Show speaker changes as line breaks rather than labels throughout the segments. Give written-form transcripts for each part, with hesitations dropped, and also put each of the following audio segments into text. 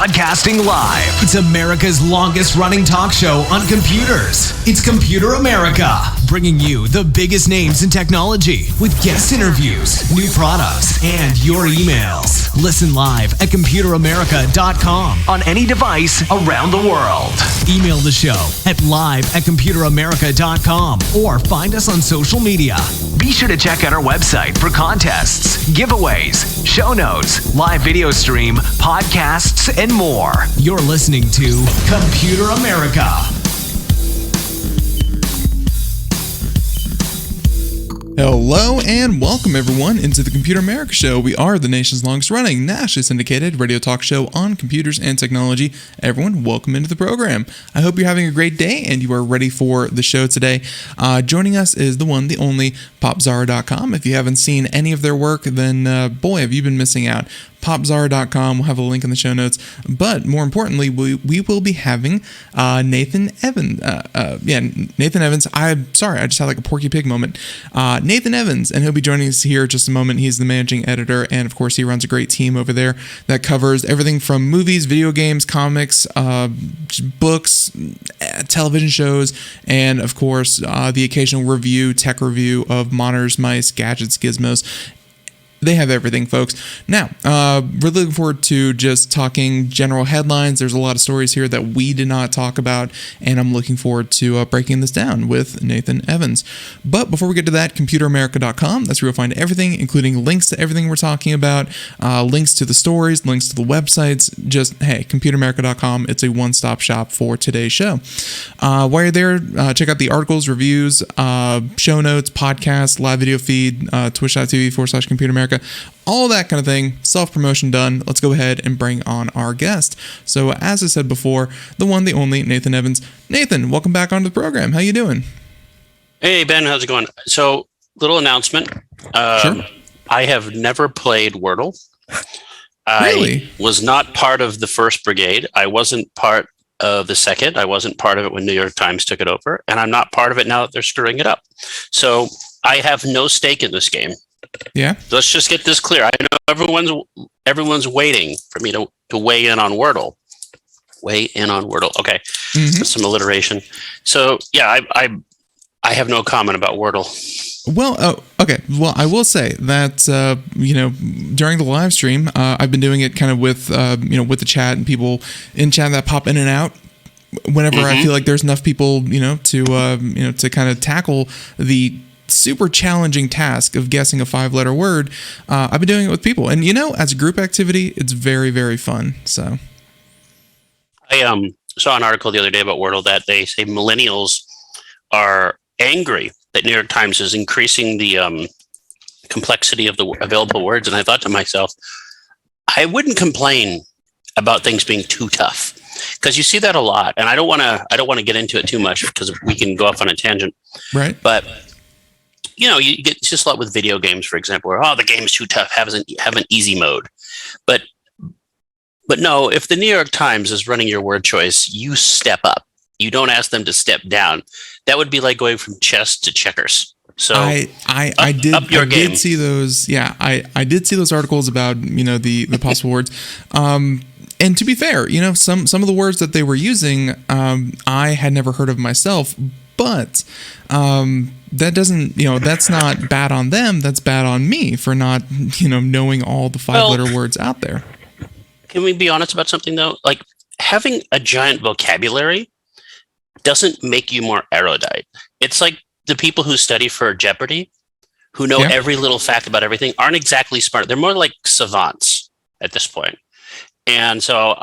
Broadcasting live. It's America's longest running talk show on computers. It's Computer America, bringing you the biggest names in technology with guest interviews, new products, and your emails. Listen live at computeramerica.com on any device around the world. Email the show at live@computeramerica.com or find us on social media. Be sure to check out our website for contests, giveaways, show notes, live video stream, podcasts, and more. You're listening to Computer America.
Hello and welcome everyone into the Computer America Show. We are the nation's longest running, nationally syndicated radio talk show on computers and technology. Everyone, welcome into the program. I hope you're having a great day and you are ready for the show today. Joining us is the one, the only, popzara.com. If you haven't seen any of their work, then boy, have you been missing out. popzara.com. We'll have a link in the show notes. But more importantly, we will be having Nathan Evans. Nathan Evans. I'm sorry, I just had like a Porky Pig moment. Nathan Evans, and he'll be joining us here in just a moment. He's the managing editor, and of course, he runs a great team over there that covers everything from movies, video games, comics, books, television shows, and of course, the occasional tech review of monitors, mice, gadgets, gizmos. They have everything, folks. Now, we're looking forward to just talking general headlines. There's a lot of stories here that we did not talk about, and I'm looking forward to breaking this down with Nathan Evans. But before we get to that, computeramerica.com, that's where you'll find everything, including links to everything we're talking about, links to the stories, links to the websites. Just, hey, computeramerica.com, it's a one-stop shop for today's show. While you're there, check out the articles, reviews, show notes, podcasts, live video feed, twitch.tv/computeramerica. All that kind of thing, self-promotion done. Let's go ahead and bring on our guest. So as I said before, the one, the only, Nathan Evans. Nathan, welcome back onto the program. How you doing?
Hey, Ben, how's it going? So, little announcement.
Sure.
I have never played Wordle.
Really?
I was not part of the first brigade. I wasn't part of the second. I wasn't part of it when New York Times took it over. And I'm not part of it now that they're screwing it up. So, I have no stake in this game.
Yeah.
Let's just get this clear. I know everyone's waiting for me to weigh in on Wordle. Weigh in on Wordle. Okay.
Mm-hmm.
Some alliteration. So yeah, I have no comment about Wordle.
Well, okay. Well, I will say that during the live stream, I've been doing it kind of with with the chat and people in chat that pop in and out. Whenever I feel like there's enough people, to kind of tackle the super challenging task of guessing a 5-letter word, I've been doing it with people, and as a group activity, it's very, very fun. So
I saw an article the other day about Wordle that they say millennials are angry that New York Times is increasing the complexity of the available words, and I thought to myself, I wouldn't complain about things being too tough, because you see that a lot, and I don't want to get into it too much because we can go off on a tangent,
right?
But you get just a lot with video games, for example, where, the game's too tough, have an easy mode. But no, if the New York Times is running your word choice, you step up. You don't ask them to step down. That would be like going from chess to checkers. So
I did see those. Yeah, I did see those articles about the possible words. And to be fair, some of the words that they were using, I had never heard of myself. But that doesn't, that's not bad on them. That's bad on me for not, knowing all the 5-letter words out there.
Can we be honest about something, though? Like, having a giant vocabulary doesn't make you more erudite. It's like the people who study for Jeopardy, who know every little fact about everything, aren't exactly smart. They're more like savants at this point. And so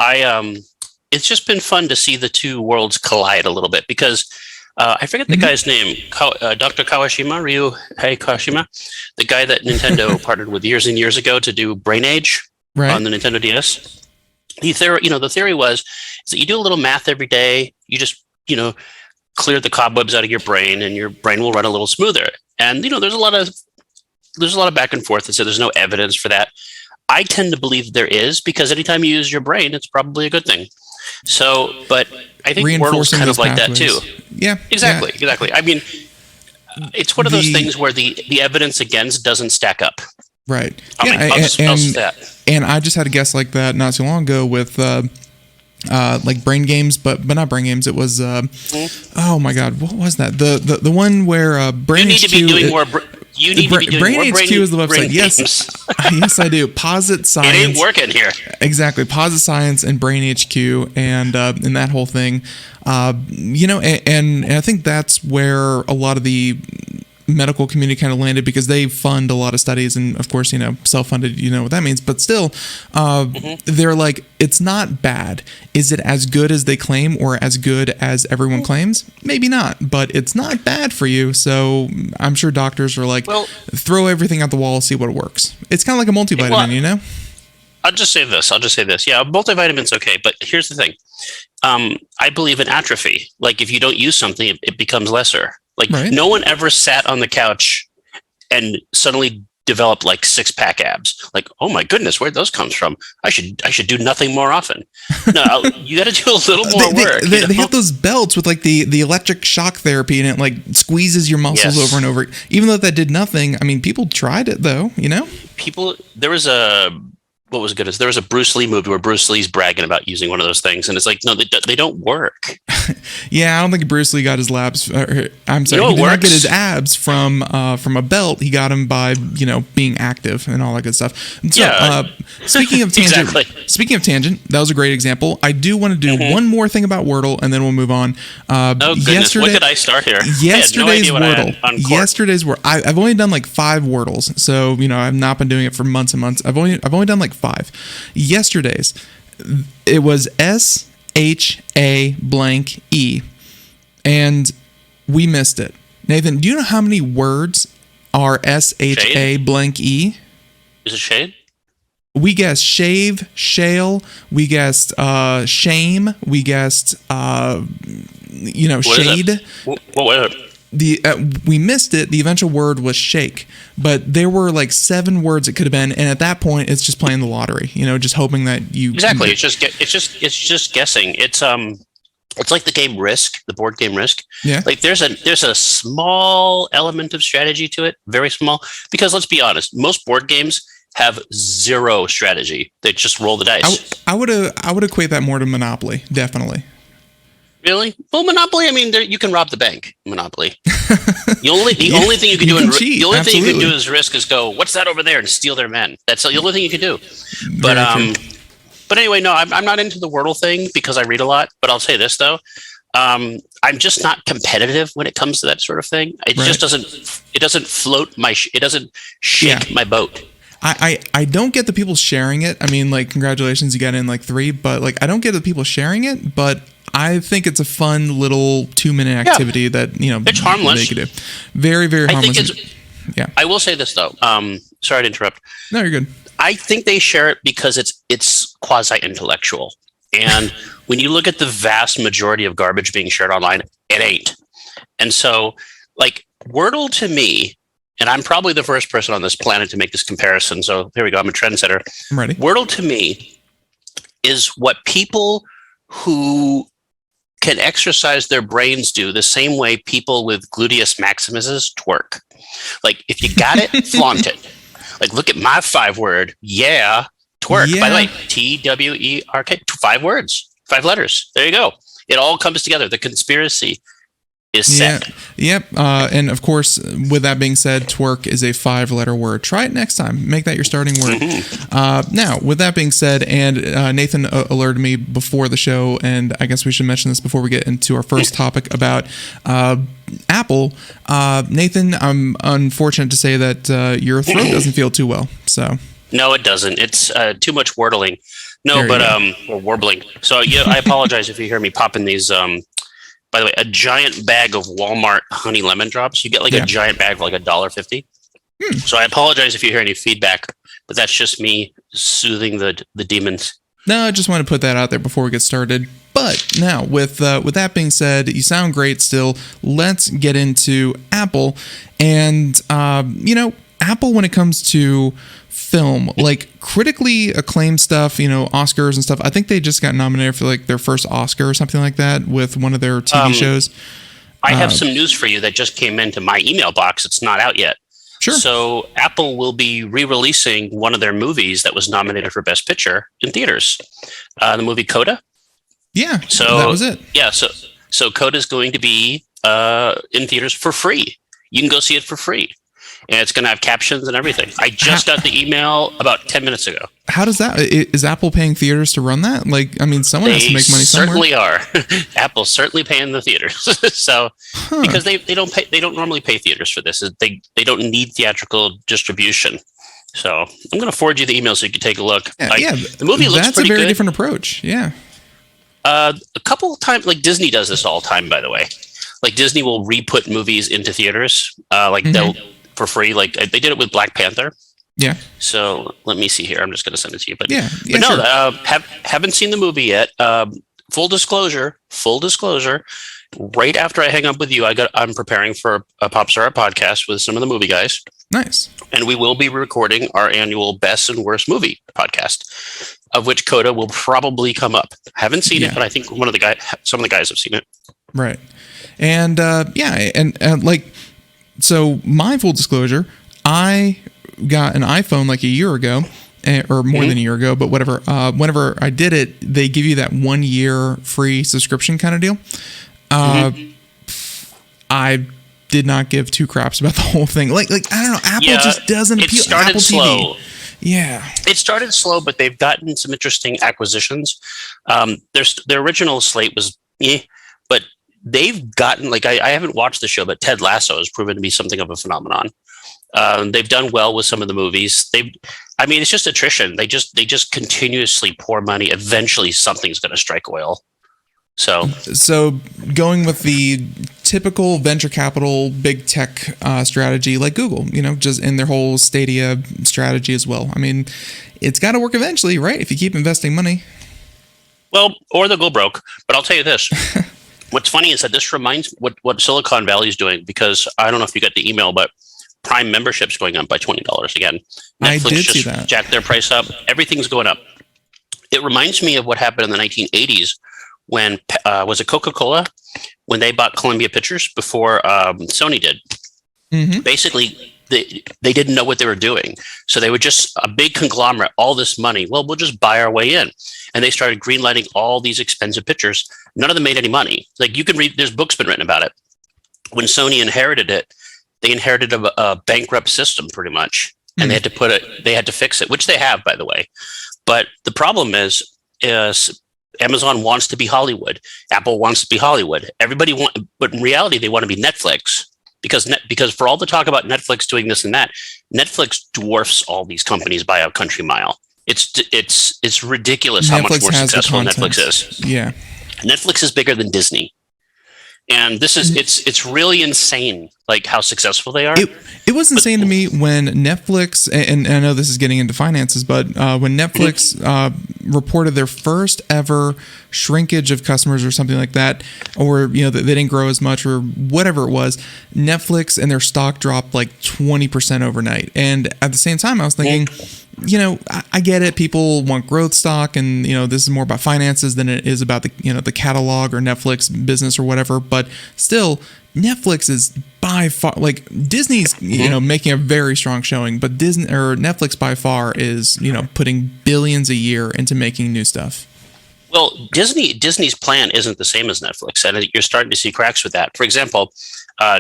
it's just been fun to see the two worlds collide a little bit, because I forget the guy's name, Dr. Kawashima, Ryuhei Kawashima, the guy that Nintendo partnered with years and years ago to do Brain Age on the Nintendo DS. The theory was is that you do a little math every day, you just, clear the cobwebs out of your brain, and your brain will run a little smoother. And, there's a lot of back and forth that said there's no evidence for that. I tend to believe there is, because anytime you use your brain, it's probably a good thing. So, but I think Wordle's kind of like pathways. That too.
Yeah,
exactly. I mean, it's one of those things where the evidence against doesn't stack up.
Right.
I'll say that.
And I just had a guess like that not too long ago with like brain games, but not brain games. It was oh my god, what was that? The one where brain
you need
HQ,
to be doing more. You need to be doing
Brain
more
HQ is the website. Yes, yes, I do. Posit Science.
It ain't working here.
Exactly, Posit Science and Brain HQ, and that whole thing. And I think that's where a lot of the medical community kind of landed, because they fund a lot of studies, and of course, self-funded, what that means, but still, they're like, it's not bad. Is it as good as they claim, or as good as everyone claims? Maybe not, but it's not bad for you. So I'm sure doctors are like, throw everything out the wall, see what works. It's kind of like a multivitamin,
I'll just say this. Yeah, multivitamin's okay, but here's the thing. I believe in atrophy. Like, if you don't use something, it becomes lesser. Like, no one ever sat on the couch and suddenly developed like 6-pack abs. Like, oh my goodness, where'd those come from? I should do nothing more often. No, you got to do a little more work.
They have those belts with like the electric shock therapy, and it like squeezes your muscles over and over. Even though that did nothing, I mean, people tried it though.
There was a. What was good is there was a Bruce Lee movie where Bruce Lee's bragging about using one of those things, and it's like, no, they don't work.
Yeah, I don't think Bruce Lee got his labs. I'm sorry, he did not get his abs from a belt. He got them by being active and all that good stuff. And so, speaking of tangent, that was a great example. I do want to do one more thing about Wordle, and then we'll move on.
Oh goodness, what did I start here?
Yesterday's Wordle. I've only done like 5 Wordles, so I've not been doing it for months and months. I've only done like 5. Yesterday's, it was SHA blank E, and we missed it. Nathan, do you know how many words are SHA blank E?
Is it shade?
We guessed shave, shale. We guessed shame. We guessed shade.
What was it?
We missed it. The eventual word was shake, but there were like 7 words it could have been, and at that point, it's just playing the lottery. Just hoping that you
exactly. It's just guessing. It's like the game Risk, the board game Risk.
Yeah.
Like there's a small element of strategy to it, very small. Because let's be honest, most board games have 0 strategy. They just roll the dice.
I would equate that more to Monopoly, definitely.
Really? Well, Monopoly. I mean, you can rob the bank. Monopoly. The only thing you can do
cheat,
the only thing you can do
absolutely.
is Risk is go, what's that over there, and steal their men. That's the only thing you can do. But but anyway, no, I'm not into the Wordle thing because I read a lot. But I'll say this though, I'm just not competitive when it comes to that sort of thing. It just doesn't. It doesn't float my. It doesn't shake my boat.
I don't get the people sharing it. I mean, like, congratulations, you got in like 3, but like, I don't get the people sharing it, but I think it's a fun little 2-minute activity that,
it's harmless.
They could do. Very, very harmless.
I will say this though. Sorry to interrupt.
No, you're good.
I think they share it because it's quasi-intellectual. And when you look at the vast majority of garbage being shared online, it ain't. And so, like, Wordle to me, and I'm probably the first person on this planet to make this comparison, so here we go, I'm a trendsetter.
I'm ready.
Wordle to me is what people who can exercise their brains do the same way people with gluteus maximuses twerk. Like, if you got it, flaunt it. Like, look at my 5-word, twerk.
Yeah.
By the way, TWERK, 5 words, 5 letters. There you go. It all comes together. The conspiracy is set.
Yep. And of course, with that being said, twerk is a 5-letter word. Try it next time. Make that your starting word. Now, with that being said, and Nathan alerted me before the show, and I guess we should mention this before we get into our first topic about Apple. Nathan, I'm unfortunate to say that your throat doesn't feel too well. So
no, it doesn't. It's too much wordling. No, or warbling. So I apologize if you hear me popping these. By the way, a giant bag of Walmart honey lemon drops. You get like a giant bag for like $1.50. So I apologize if you hear any feedback, but that's just me soothing the demons.
No, I just want to put that out there before we get started. But now, with that being said, you sound great still. Let's get into Apple. And, Apple, when it comes to film, like critically acclaimed stuff, Oscars and stuff. I think they just got nominated for like their first Oscar or something like that with one of their TV shows.
I have some news for you that just came into my email box. It's not out yet.
Sure.
So Apple will be re-releasing one of their movies that was nominated for Best Picture in theaters. The movie Coda.
Yeah,
so
that was it.
Yeah, so Coda is going to be in theaters for free. You can go see it for free, and it's going to have captions and everything. I just got the email about 10 minutes ago.
How does that? Is Apple paying theaters to run that? Like, I mean, someone has to make money somewhere.
Certainly are. Apple's certainly paying the theaters. So because they don't normally pay theaters for this. They don't need theatrical distribution. So I'm going to forward you the email so you can take a look. The movie looks
that's
pretty
a very
good.
different approach. Yeah.
A couple of times, like Disney does this all the time, by the way. Like Disney will re-put movies into theaters, they'll for free. Like they did it with Black Panther.
Yeah.
So let me see here. I'm just going to send it to you. But
sure.
Haven't seen the movie yet. Full disclosure. Right after I hang up with you, I'm preparing for a Pop Star podcast with some of the movie guys.
Nice.
And we will be recording our annual Best and Worst Movie podcast, of which Coda will probably come up. Haven't seen it, but I think some of the guys have seen it.
Right. And and like, so my full disclosure, I got an iPhone like a year ago, or more than a year ago, but whatever. Whenever I did it, they give you that 1 year free subscription kind of deal. I did not give two craps about the whole thing. Like I don't know. Apple just doesn't appeal.
It started
Apple
slow.
TV. Yeah.
It started slow, but they've gotten some interesting acquisitions. Their original slate was but they've gotten, like, I haven't watched the show, but Ted Lasso has proven to be something of a phenomenon. They've done well with some of the movies. It's just attrition. They just continuously pour money. Eventually something's going to strike oil. So
going with the typical venture capital, big tech strategy, like Google, just in their whole Stadia strategy as well. I mean, it's got to work eventually, right? If you keep investing money.
Well, or they'll go broke. But I'll tell you this. What's funny is that this reminds what Silicon Valley is doing, because I don't know if you got the email, but Prime membership's going up by $20 again. Netflix
I did see that.
Jacked their price up. Everything's going up. It reminds me of what happened in the 1980s when, was it Coca-Cola? When they bought Columbia Pictures before Sony did. Mm-hmm. Basically, they didn't know what they were doing. So they were just a big conglomerate, all this money. Well, we'll just buy our way in. And they started greenlighting all these expensive pictures. None of them made any money. Like, you can read, there's books been written about it. When Sony inherited it, they inherited a bankrupt system pretty much. And they had to fix it, which they have, by the way. But the problem is Amazon wants to be Hollywood. Apple wants to be Hollywood. But in reality, they want to be Netflix. Because for all the talk about Netflix doing this and that, Netflix dwarfs all these companies by a country mile. It's ridiculous how much more successful Netflix is.
Yeah,
Netflix is bigger than Disney, and this is it's really insane, like how successful they are.
It was insane to me when Netflix, and I know this is getting into finances, but when Netflix reported their first ever shrinkage of customers or something like that, or they didn't grow as much or whatever it was, Netflix and their stock dropped like 20% overnight. And at the same time, I was thinking, I get it. People want growth stock, and this is more about finances than it is about the catalog or Netflix business or whatever. But still, Netflix is by far, like, Disney's making a very strong showing, but Disney or Netflix by far is putting billions a year into making new stuff.
Well, Disney's plan isn't the same as Netflix, and you're starting to see cracks with that. For example,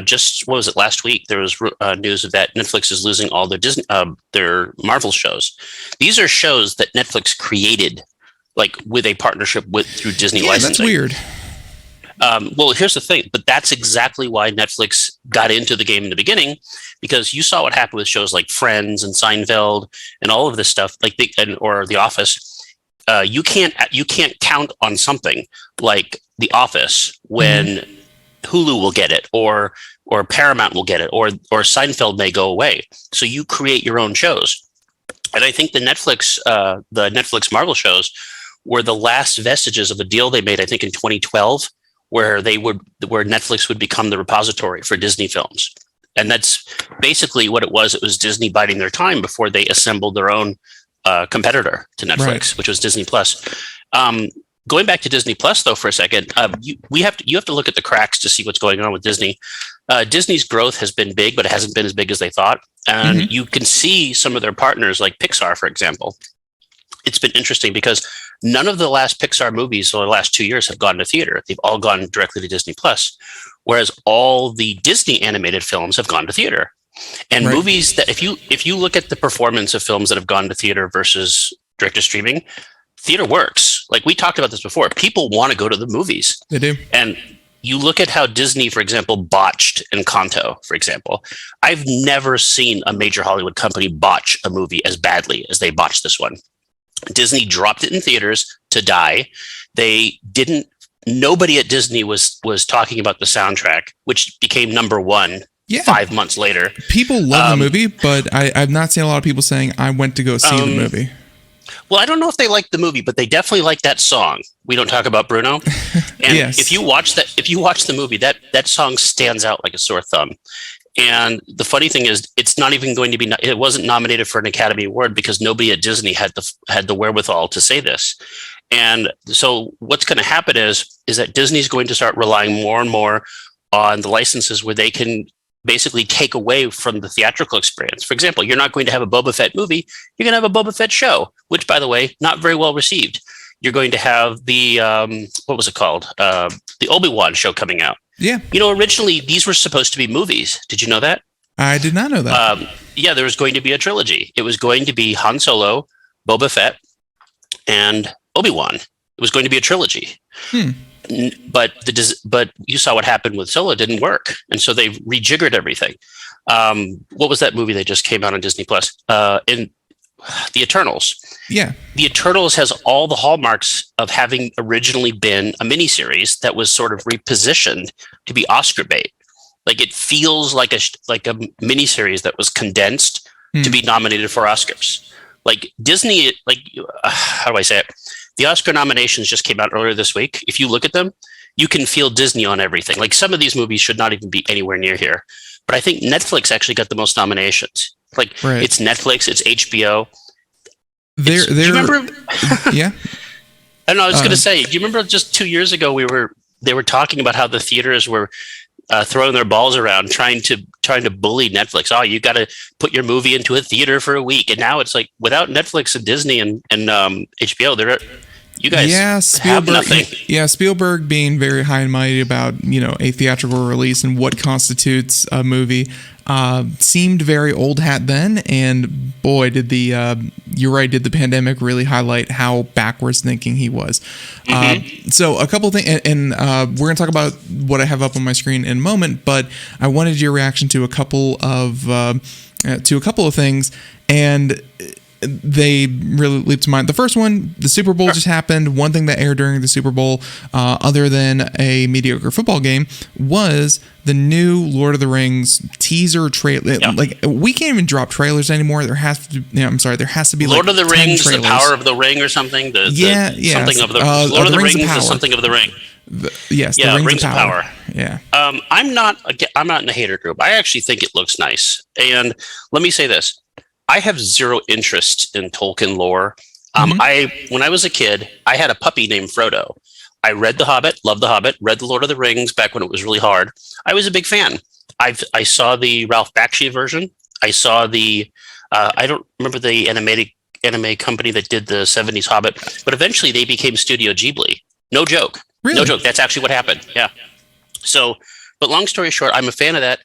just what was it last week? There was news of that Netflix is losing all their Marvel shows. These are shows that Netflix created, like with a partnership through Disney licensing.
That's weird.
Well, here's the thing, but that's exactly why Netflix got into the game in the beginning, because you saw what happened with shows like Friends and Seinfeld and all of this stuff, or The Office. You can't count on something like The Office when Hulu will get it, or Paramount will get it, or Seinfeld may go away. So you create your own shows, and I think the Netflix Marvel shows were the last vestiges of a deal they made, I think in 2012, where Netflix would become the repository for Disney films, and that's basically what it was. It was Disney biding their time before they assembled their own competitor to Netflix, right, which was Disney Plus. Going back to Disney Plus, though, for a second, you have to look at the cracks to see what's going on with Disney. Disney's growth has been big, but it hasn't been as big as they thought. And you can see some of their partners, like Pixar, for example. it's been interesting because none of the last Pixar movies or the last 2 years have gone to theater. They've all gone directly to Disney Plus, whereas all the Disney animated films have gone to theater. And movies that if you look at the performance of films that have gone to theater versus direct to streaming, theater works. Like we talked about this before, people want to go to the movies.
They do.
And you look at how Disney, for example, botched Encanto, for example. I've never seen a major Hollywood company botch a movie as badly as they botched this one. Disney dropped it in theaters to die. They didn't. Nobody at Disney was talking about the soundtrack, which became number one 5 months later.
People love the movie, but I've not seen a lot of people saying, I went to go see the movie.
Well, I don't know if they like the movie, but they definitely like that song. We Don't Talk About Bruno. And
Yes.
if you watch the movie, that song stands out like a sore thumb. And the funny thing is, it's not even going to be. It wasn't nominated for an Academy Award because nobody at Disney had the wherewithal to say this. And so, what's going to happen is that Disney's going to start relying more and more on the licenses where they can basically take away from the theatrical experience. For example, you're not going to have a Boba Fett movie. You're going to have a Boba Fett show, which, by the way, not very well received. You're going to have the what was it called? The Obi-Wan show coming out.
Yeah.
Originally these were supposed to be movies. Did you know that?
I did not know that.
Yeah, there was going to be a trilogy. It was going to be Han Solo, Boba Fett, and Obi-Wan. It was going to be a trilogy. But you saw what happened with Solo. It didn't work, and so they rejiggered everything. What was that movie that just came out on Disney Plus? In The Eternals.
Yeah.
The Eternals has all the hallmarks of having originally been a miniseries that was sort of repositioned to be Oscar bait. Like it feels like a miniseries that was condensed to be nominated for Oscars. Like Disney, how do I say it? The Oscar nominations just came out earlier this week. If you look at them, you can feel Disney on everything. Like some of these movies should not even be anywhere near here. But I think Netflix actually got the most nominations. It's Netflix, it's HBO. Do you remember?
Yeah.
I don't know. I was going to say, do you remember just 2 years ago they were talking about how the theaters were throwing their balls around, trying to bully Netflix. Oh, you got to put your movie into a theater for a week, and now it's like without Netflix and Disney and HBO, you guys have nothing.
Yeah, Spielberg being very high and mighty about a theatrical release and what constitutes a movie seemed very old hat then, and boy, did the pandemic really highlight how backwards thinking he was. So a couple things, and we're going to talk about what I have up on my screen in a moment, but I wanted your reaction to a couple of things, and they really leap to mind. The first one, the Super Bowl just happened. One thing that aired during the Super Bowl, other than a mediocre football game, was the new Lord of the Rings teaser trailer.
Yep.
Like we can't even drop trailers anymore. There has to be
Lord of the
10
Rings,
trailers.
The Power of the Ring, or something.
Something
of the Lord of the Rings, the something of the Ring.
The Rings of Power. Yeah.
I'm not in the hater group. I actually think it looks nice. And let me say this. I have zero interest in Tolkien lore. When I was a kid, I had a puppy named Frodo. I read The Hobbit, loved The Hobbit, read The Lord of the Rings back when it was really hard. I was a big fan. I saw the Ralph Bakshi version. I saw the I don't remember the anime company that did the 70s Hobbit, but eventually they became Studio Ghibli. No joke.
Really?
No joke. That's actually what happened. Yeah. So, but long story short, I'm a fan of that.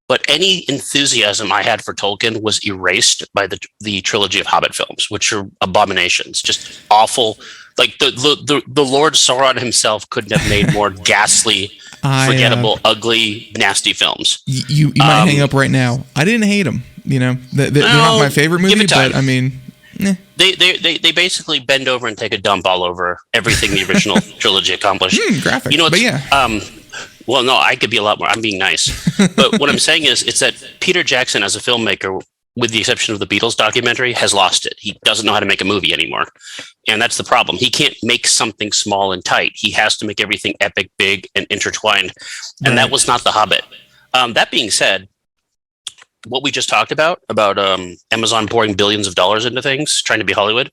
But any enthusiasm I had for Tolkien was erased by the trilogy of Hobbit films, which are abominations, just awful. Like the Lord Sauron himself couldn't have made more ghastly, forgettable, ugly, nasty films.
You might hang up right now. I didn't hate them. They're not my favorite movie, but I mean,
they basically bend over and take a dump all over everything the original trilogy accomplished.
Graphic, but yeah.
Well, no, I could be a lot more. I'm being nice. But what I'm saying is, it's that Peter Jackson, as a filmmaker, with the exception of the Beatles documentary, has lost it. He doesn't know how to make a movie anymore. And that's the problem. He can't make something small and tight. He has to make everything epic, big, and intertwined. And that was not The Hobbit. That being said, what we just talked about Amazon pouring billions of dollars into things, trying to be Hollywood,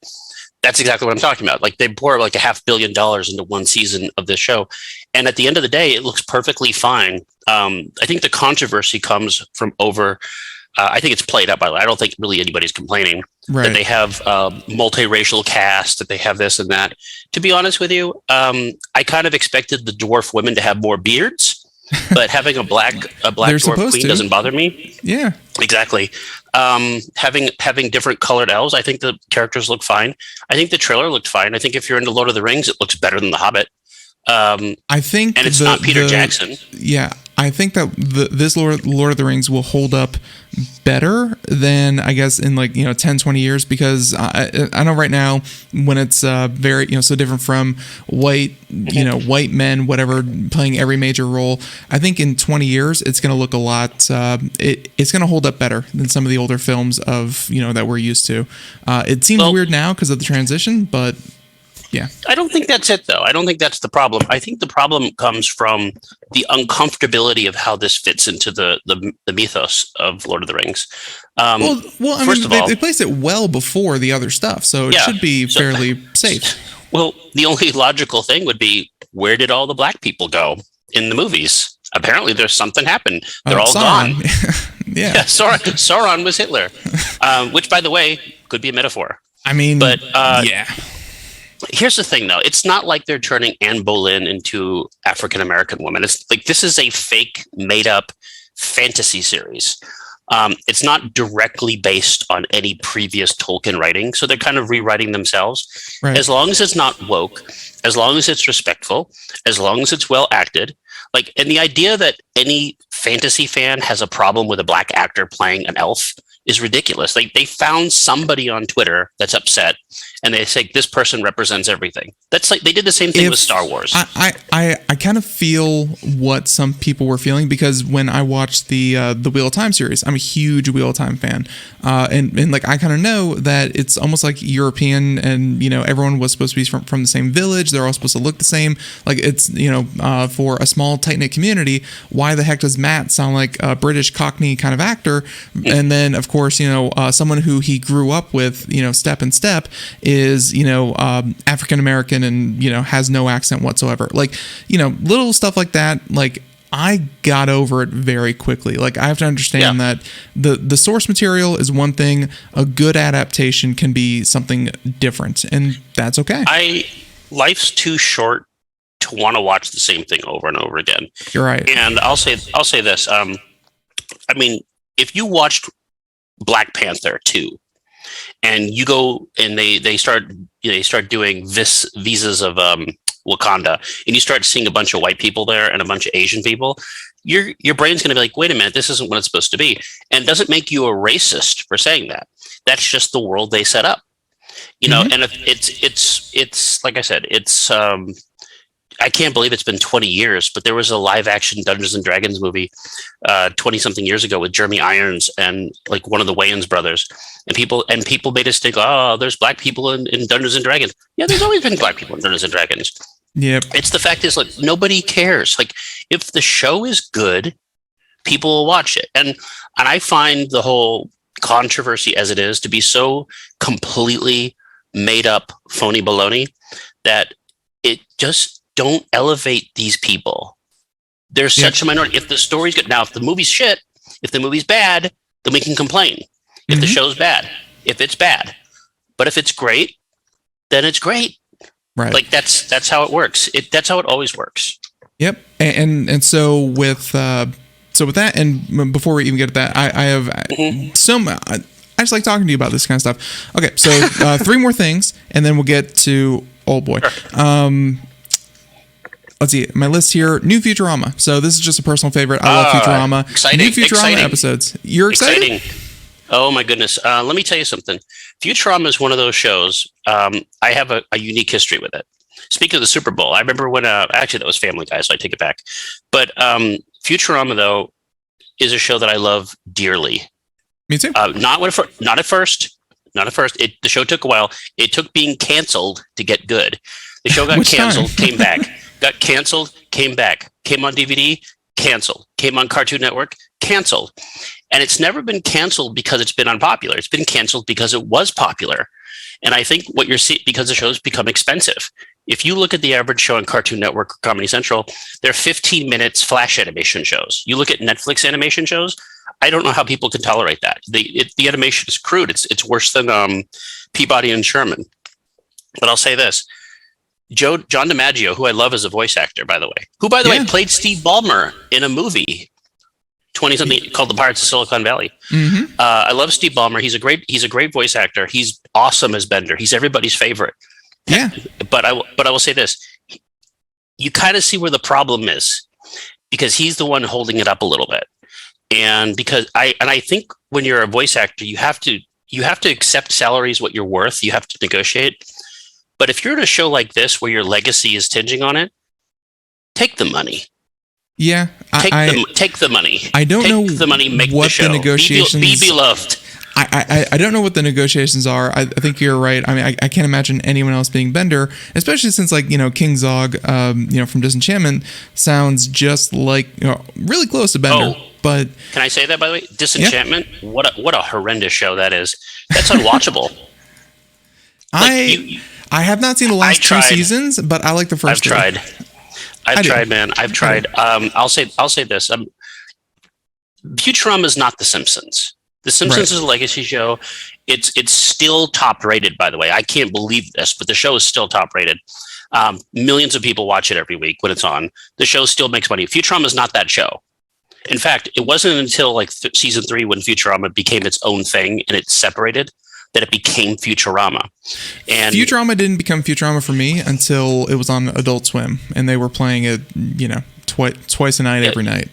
that's exactly what I'm talking about. Like they pour like $500 million into one season of this show. And at the end of the day, it looks perfectly fine. I think the controversy comes from over I think it's played out by the way. I don't think really anybody's complaining that they have multiracial cast, that they have this and that. To be honest with you, I kind of expected the dwarf women to have more beards. But having a black dwarf queen doesn't bother me.
Yeah,
exactly. Having different colored elves, I think the characters look fine. I think the trailer looked fine. I think if you're into Lord of the Rings, it looks better than The Hobbit.
I think,
and it's not Peter Jackson.
Yeah, I think that this Lord of the Rings will hold up better than, I guess, in 10, 20 years, because I know right now when it's very, so different from white men, whatever, playing every major role. I think in 20 years, it's going to look a lot, it's going to hold up better than some of the older films of, that we're used to. It seems weird now because of the transition, but yeah.
I don't think that's it, though. I don't think that's the problem. I think the problem comes from the uncomfortability of how this fits into the mythos of Lord of the Rings.
First of all, they placed it well before the other stuff, so it should be fairly safe.
Well, the only logical thing would be, where did all the black people go in the movies? Apparently, there's something happened. They're all gone.
Yeah,
Sauron was Hitler, which, by the way, could be a metaphor.
I mean,
but
yeah.
Here's the thing, though. It's not like they're turning Anne Boleyn into African-American woman. It's like this is a fake, made-up fantasy series. It's not directly based on any previous Tolkien writing, so they're kind of rewriting themselves. Right. As long as it's not woke, as long as it's respectful, as long as it's well acted. And the idea that any fantasy fan has a problem with a black actor playing an elf is ridiculous. They found somebody on Twitter that's upset, and they say this person represents everything. That's like they did the same thing with Star Wars.
I kind of feel what some people were feeling, because when I watched the Wheel of Time series, I'm a huge Wheel of Time fan, and I kind of know that it's almost like European, and everyone was supposed to be from the same village. They're all supposed to look the same. It's for a small tight knit community. Why the heck does Matt sound like a British Cockney kind of actor? And then of course someone who he grew up with, step and step, is African American and has no accent whatsoever. Little stuff like that. I got over it very quickly. I have to understand that the source material is one thing. A good adaptation can be something different, and that's okay.
Life's too short to want to watch the same thing over and over again.
You're right.
And I'll say this. If you watched Black Panther 2, and you go and they start doing visas of Wakanda, and you start seeing a bunch of white people there and a bunch of Asian people, your brain's going to be like, wait a minute, this isn't what it's supposed to be. And it doesn't make you a racist for saying that. That's just the world they set up, and if it's like I said, it's I can't believe it's been 20 years, but there was a live action Dungeons and Dragons movie 20 something years ago with Jeremy Irons and one of the Wayans brothers, and people made us think, oh, there's black people in Dungeons and Dragons. Yeah, there's always been black people in Dungeons and Dragons.
Yep.
It's the fact is nobody cares. If the show is good, people will watch it. And I find the whole controversy as it is to be so completely made up phony baloney that it just don't elevate these people. There's such a minority. If the story's good, now if the movie's shit, if the movie's bad, then we can complain. If the show's bad, if it's bad, but if it's great, then it's great.
Right.
That's how it works. That's how it always works.
Yep. And so with that, and before we even get to that, I have I just like talking to you about this kind of stuff. Okay, so 3 more things, and then we'll get to Oldboy. Sure. Let's see, my list here, new Futurama. So this is just a personal favorite. I love Futurama.
Exciting.
New Futurama episodes. You're excited?
Exciting. Oh my goodness. Let me tell you something. Futurama is one of those shows. I have a unique history with it. Speaking of the Super Bowl, I remember when, actually that was Family Guy, so I take it back. But Futurama, though, is a show that I love dearly.
Me too.
Not at first. The show took a while. It took being canceled to get good. The show got canceled, came back. Got canceled, came back. Came on DVD, canceled. Came on Cartoon Network, canceled. And it's never been canceled because it's been unpopular. It's been canceled because it was popular. And I think what you're seeing, because the show's become expensive. If you look at the average show on Cartoon Network or Comedy Central, they're 15 minutes flash animation shows. You look at Netflix animation shows, I don't know how people can tolerate that. The animation is crude. It's worse than Peabody and Sherman. But I'll say this. John DiMaggio, who I love as a voice actor, by the way, played Steve Ballmer in a movie 20-something called The Pirates of Silicon Valley.
Mm-hmm.
I love Steve Ballmer. He's a great voice actor. He's awesome as Bender. He's everybody's favorite.
Yeah.
But I will say this. You kind of see where the problem is because he's the one holding it up a little bit. And because I think when you're a voice actor, you have to accept salaries what you're worth. You have to negotiate. But if you're in a show like this where your legacy is tinging on it, take the money.
Yeah,
take the money.
I don't know
the money. Make
what
the show.
The negotiations.
Be beloved.
I don't know what the negotiations are. I think you're right. I mean, I can't imagine anyone else being Bender, especially since King Zog, from Disenchantment sounds just like really close to Bender.
Oh,
but
can I say that by the way? Disenchantment. Yeah. What a horrendous show that is. That's unwatchable.
I have not seen the last 2 seasons, but I like the first.
I've tried, man. I've tried. I'll say this. Futurama is not The Simpsons. The Simpsons is a legacy show. It's still top rated, by the way. I can't believe this, but the show is still top rated. Millions of people watch it every week when it's on. The show still makes money. Futurama is not that show. In fact, it wasn't until season 3 when Futurama became its own thing and it separated that it became Futurama. And
Futurama didn't become Futurama for me until it was on Adult Swim and they were playing it, twice a night every night.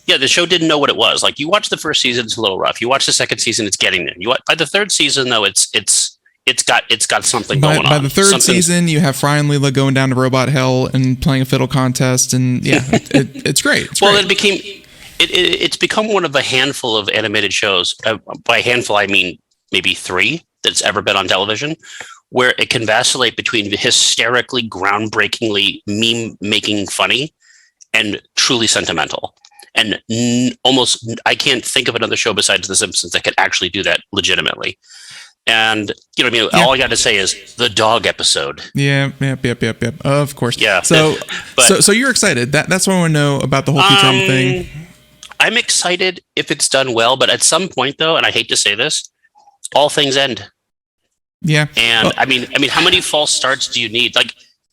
Yeah, the show didn't know what it was. You watch the first season, it's a little rough. You watch the second season, it's getting there. By the third season, though, it's got something going on.
By the third season, you have Fry and Leela going down to Robot Hell and playing a fiddle contest, and it's great.
It's become one of a handful of animated shows. By handful, I mean maybe 3 that's ever been on television, where it can vacillate between hysterically, groundbreakingly meme-making funny and truly sentimental. And I can't think of another show besides The Simpsons that can actually do that legitimately. And all I got to say is the dog episode.
Yep. Of course.
Yeah.
So you're excited. That's what I want to know about the whole Futurama thing.
I'm excited if it's done well, but at some point though, and I hate to say this, all things end.
Yeah.
And I mean, how many false starts do you need?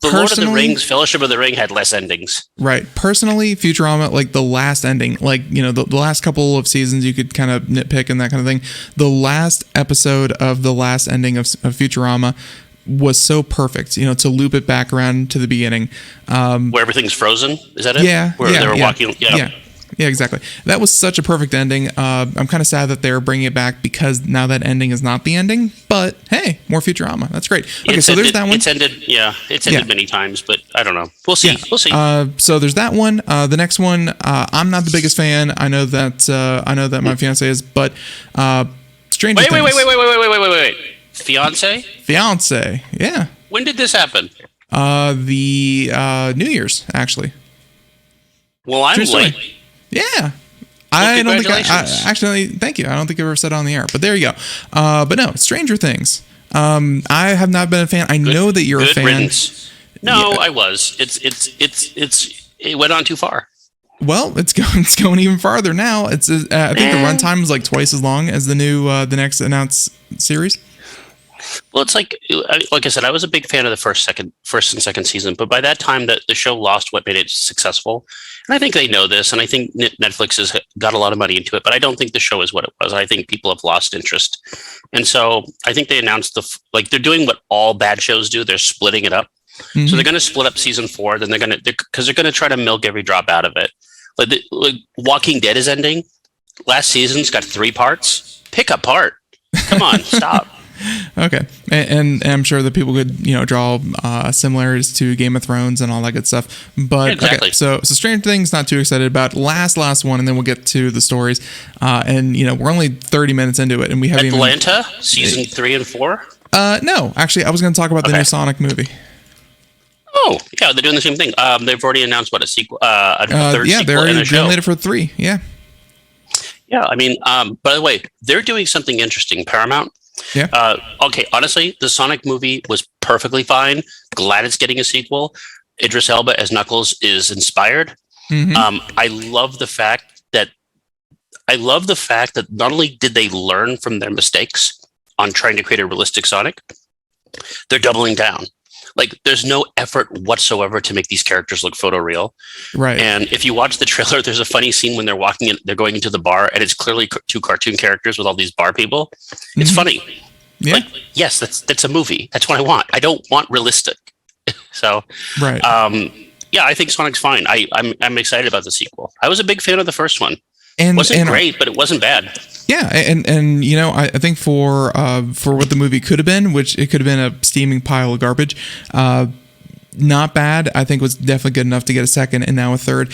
The Lord of the Rings, Fellowship of the Ring had less endings.
Right. Personally, Futurama, the last ending, the last couple of seasons you could kind of nitpick and that kind of thing. The last episode of the last ending of Futurama was so perfect, to loop it back around to the beginning.
Where everything's frozen? Is that it?
Yeah.
Where they were walking?
Yeah, exactly. That was such a perfect ending. I'm kind of sad that they're bringing it back because now that ending is not the ending. But hey, more Futurama. That's great. Okay, so there's that one.
It's ended many times, but I don't know. We'll see. We'll see.
So there's that one. The next one, I'm not the biggest fan. I know that my fiance is, but Stranger Things.
Wait. Fiance?
Yeah.
When did this happen?
The New Year's, actually.
Well, I'm late.
Yeah. I don't think actually, thank you. I don't think I ever said it on the air, but there you go. But no, Stranger Things. I have not been a fan. I know that you're a fan.
Riddance. No, I was. It went on too far.
Well, it's going even farther now. I think the runtime is twice as long as the next announced series.
Well, it's like I said, I was a big fan of the first and second season, but by that time, the show lost what made it successful. And I think they know this, and I think Netflix has got a lot of money into it, but I don't think the show is what it was. I think people have lost interest. And so I think they announced they're doing what all bad shows do. They're splitting it up. Mm-hmm. So they're going to split up season 4, then they're going to try to milk every drop out of it. Like Walking Dead is ending. Last season's got 3 parts. Pick a part. Come on, stop.
Okay, and I'm sure that people could draw similarities to Game of Thrones and all that good stuff. But
exactly.
Okay, so Stranger Things, not too excited about. Last one, and then we'll get to the stories. And we're only 30 minutes into it, and we haven't
Atlanta season 3 and 4.
No, actually, I was going to talk about the new Sonic movie.
Oh, yeah, they're doing the same thing. They've already announced a sequel, a third sequel.
They're already
greenlit
for 3. Yeah.
Yeah, I mean, by the way, they're doing something interesting. Paramount.
Yeah.
Okay, honestly, the Sonic movie was perfectly fine. Glad it's getting a sequel. Idris Elba as Knuckles is inspired.
Mm-hmm.
I love the fact that I love the fact that not only did they learn from their mistakes on trying to create a realistic Sonic, they're doubling down. Like, there's no effort whatsoever to make these characters look photoreal.
Right.
And if you watch the trailer, there's a funny scene when they're going into the bar, and it's clearly two cartoon characters with all these bar people. It's funny.
Yeah.
Like, yes, that's a movie. That's what I want. I don't want realistic. So,
right.
Yeah, I think Sonic's fine. I'm excited about the sequel. I was a big fan of the first one.
And,
it wasn't great, but it wasn't bad.
Yeah, and you know, I think for what the movie could have been, which it could have been a steaming pile of garbage, not bad. I think was definitely good enough to get a second and now a third.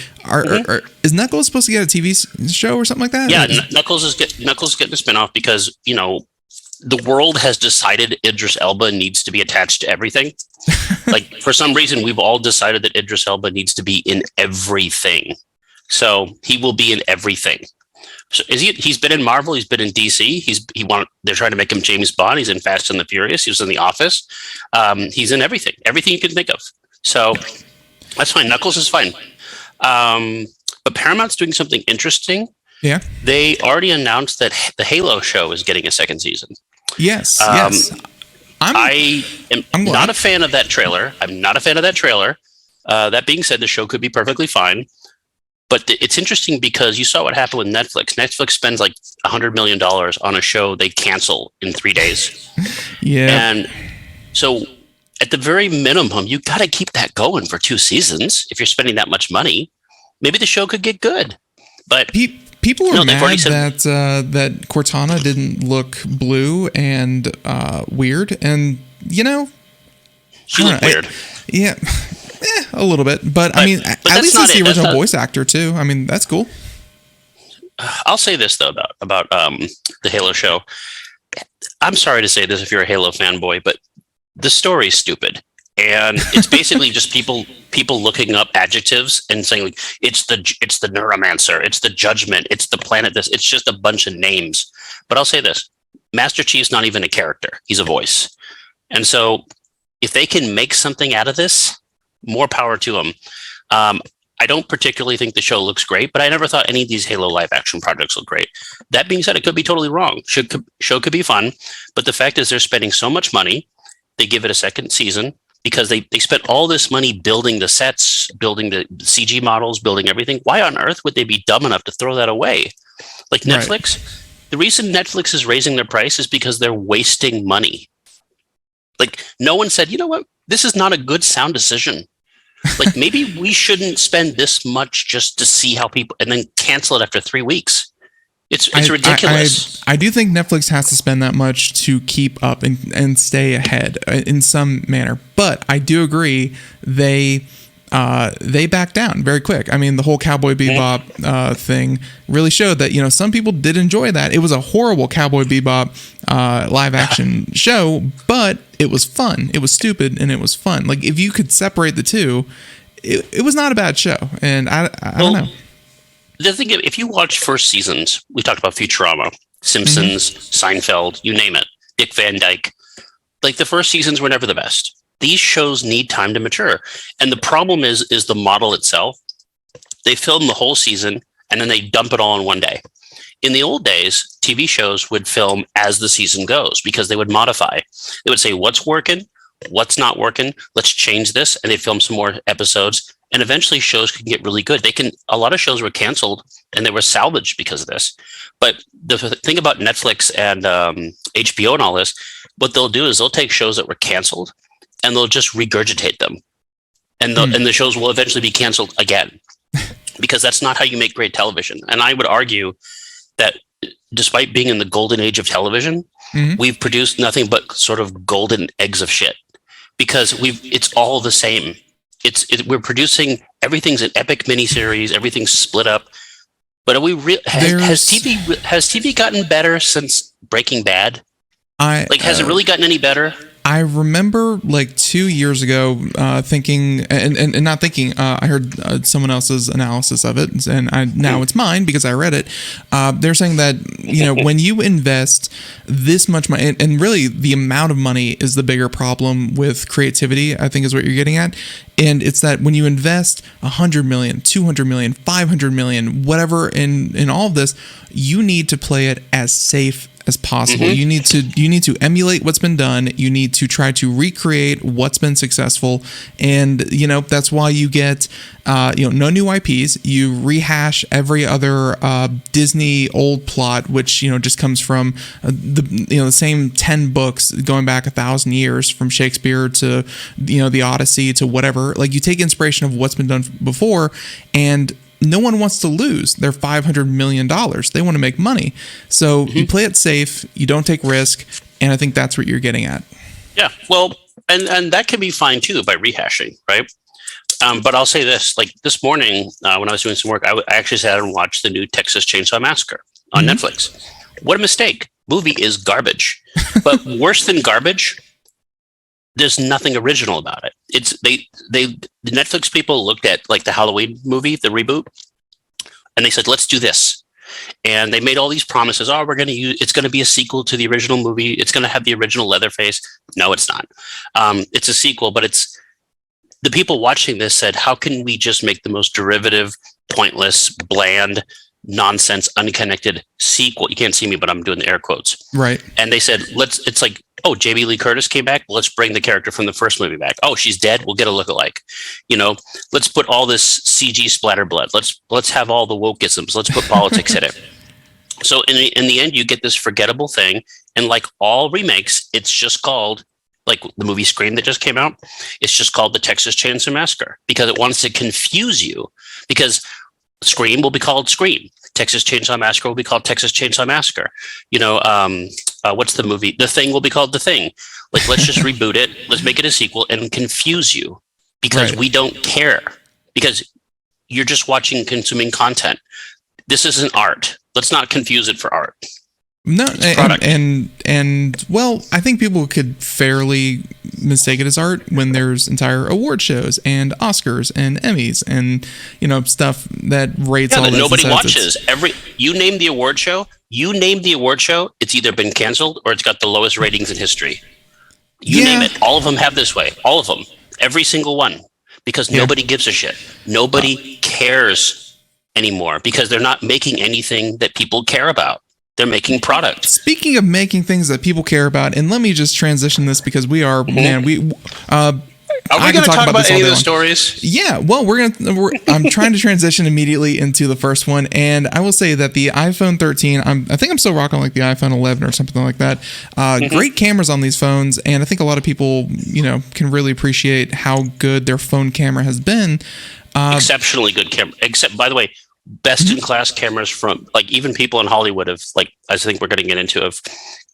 Is Knuckles supposed to get a TV show or something like that?
Yeah, Knuckles is getting a spinoff because, you know, the world has decided Idris Elba needs to be attached to everything. Like, for some reason, we've all decided that Idris Elba needs to be in everything. So he will be in everything. So he's been in Marvel. He's been in DC. They're trying to make him James Bond. He's in Fast and the Furious. He was in The Office. He's in everything you can think of. So that's fine. Knuckles is fine. But Paramount's doing something interesting.
Yeah.
They already announced that the Halo show is getting a second season.
Yes. Yes.
I am not a fan of that trailer. That being said, the show could be perfectly fine. But it's interesting because you saw what happened with Netflix. Netflix spends like $100 million on a show they cancel in 3 days.
Yeah.
And so at the very minimum, you got to keep that going for 2 seasons. If you're spending that much money, maybe the show could get good. But
people are mad that Cortana didn't look blue and weird. And, you know,
she looked weird.
Yeah. A little bit, but I mean, at least it's the original voice actor too. I mean, that's cool.
I'll say this though about the Halo show. I'm sorry to say this if you're a Halo fanboy, but the story's stupid, and it's basically just people looking up adjectives and saying like it's the Neuromancer, it's the Judgment, it's the planet. It's just a bunch of names. But I'll say this: Master Chief's not even a character; he's a voice, and so if they can make something out of this, more power to them. I don't particularly think the show looks great, but I never thought any of these Halo live action projects look great. That being said, it could be totally wrong. Show could be fun, but the fact is they're spending so much money, they give it a second season because they spent all this money building the sets, building the CG models, building everything. Why on earth would they be dumb enough to throw that away? Like Netflix, The reason Netflix is raising their price is because they're wasting money. Like, no one said, you know what, this is not a good sound decision. Like, maybe we shouldn't spend this much just to see how people, and then cancel it after 3 weeks. It's ridiculous.
I do think Netflix has to spend that much to keep up and stay ahead in some manner. But I do agree they backed down very quick. I mean, the whole Cowboy Bebop thing really showed that, you know, some people did enjoy that. It was a horrible Cowboy Bebop live action show, but it was fun. It was stupid and it was fun. Like, if you could separate the two, it was not a bad show. And I don't know.
The thing, if you watch first seasons, we talked about Futurama, Simpsons, Seinfeld, you name it, Dick Van Dyke. Like, the first seasons were never the best. These shows need time to mature. And the problem is the model itself. They film the whole season and then they dump it all in one day. In the old days, TV shows would film as the season goes because they would modify. They would say, what's working? What's not working? Let's change this. And they film some more episodes. And eventually shows can get really good. A lot of shows were canceled and they were salvaged because of this. But the thing about Netflix and HBO and all this, what they'll do is they'll take shows that were canceled and they'll just regurgitate them. And the shows will eventually be canceled again because that's not how you make great television. And I would argue that despite being in the golden age of television, we've produced nothing but sort of golden eggs of shit because it's all the same. We're producing, everything's an epic miniseries, everything's split up. But has TV gotten better since Breaking Bad? Has it really gotten any better?
I remember like 2 years ago thinking, and not thinking, I heard someone else's analysis of it, and now it's mine because I read it. They're saying that, when you invest this much money, and really the amount of money is the bigger problem with creativity, I think is what you're getting at. And it's that when you invest 100 million, 200 million, 500 million, whatever in all of this, you need to play it as safe as possible. You need to emulate what's been done. You need to try to recreate what's been successful, and that's why you get no new IPs. You rehash every other Disney old plot, which just comes from the same 10 books going back 1,000 years, from Shakespeare to the Odyssey to whatever. Like, you take inspiration of what's been done before, and no one wants to lose their $500 million. They want to make money. So you play it safe, you don't take risk, and I think that's what you're getting at. Yeah,
well, and that can be fine too by rehashing, right? But I'll say this, like this morning when I was doing some work, I actually sat and watched the new Texas Chainsaw Massacre on Netflix. What a mistake. Movie is garbage. But worse than garbage, there's nothing original about it. It's the Netflix people looked at like the Halloween movie, the reboot, and they said, let's do this. And they made all these promises. Oh, it's going to be a sequel to the original movie. It's going to have the original Leatherface. No, it's not. It's a sequel, but it's the people watching this said, how can we just make the most derivative, pointless, bland, nonsense, unconnected sequel? You can't see me, but I'm doing the air quotes.
Right.
And they said, it's like, oh, Jamie Lee Curtis came back. Let's bring the character from the first movie back. Oh, she's dead. We'll get a lookalike. Let's put all this CG splatter blood. Let's have all the wokeisms. Let's put politics in it. So in the end, you get this forgettable thing. And like all remakes, it's just called, like the movie Scream that just came out, it's just called the Texas Chainsaw Massacre because it wants to confuse you. Because Scream will be called Scream. Texas Chainsaw Massacre will be called Texas Chainsaw Massacre. What's the movie? The Thing will be called The Thing. Like, let's just reboot it. Let's make it a sequel and confuse you because we don't care. Because you're just consuming content. This isn't art. Let's not confuse it for art.
No, and well, I think people could fairly mistake it as art when there's entire award shows and Oscars and Emmys and stuff that rates all
that
this.
Nobody watches. You name the award show. It's either been canceled or it's got the lowest ratings in history. You name it. All of them have this way. All of them. Every single one. Because nobody gives a shit. Nobody cares anymore because they're not making anything that people care about. They're making product. Speaking
of making things that people care about, and let me just transition this because we are, man, we.
Are we going to talk about any of the stories?
Yeah, well, I'm trying to transition immediately into the first one, and I will say that the iPhone 13, I think I'm still rocking like the iPhone 11 or something like that. Great cameras on these phones, and I think a lot of people, can really appreciate how good their phone camera has been.
Exceptionally good camera. Except, by the way, best in class cameras from like even people in Hollywood have like I think we're going to get into have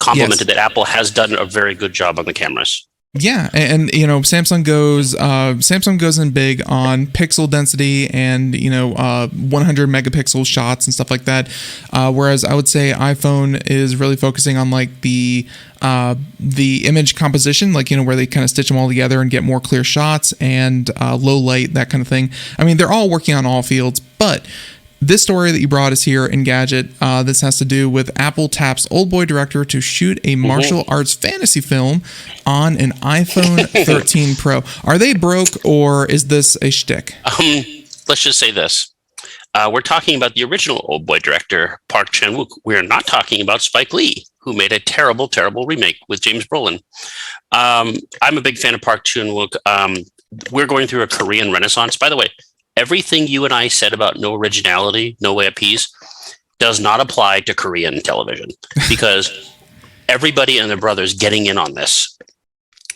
complimented that Apple has done a very good job on the cameras.
Yeah, and Samsung goes in big on pixel density and 100 megapixel shots and stuff like that. Whereas I would say iPhone is really focusing on like the image composition, like where they kind of stitch them all together and get more clear shots and low light, that kind of thing. I mean, they're all working on all fields, but this story that you brought us here in Gadget, this has to do with Apple taps Oldboy director to shoot a martial arts fantasy film on an iPhone 13 Pro. Are they broke or is this a shtick?
Let's just say this. We're talking about the original Oldboy director, Park Chan-wook. We're not talking about Spike Lee, who made a terrible, terrible remake with James Brolin. I'm a big fan of Park Chan-wook. We're going through a Korean renaissance. By the way, everything you and I said about no originality, no APs, does not apply to Korean television because everybody and their brother's getting in on this.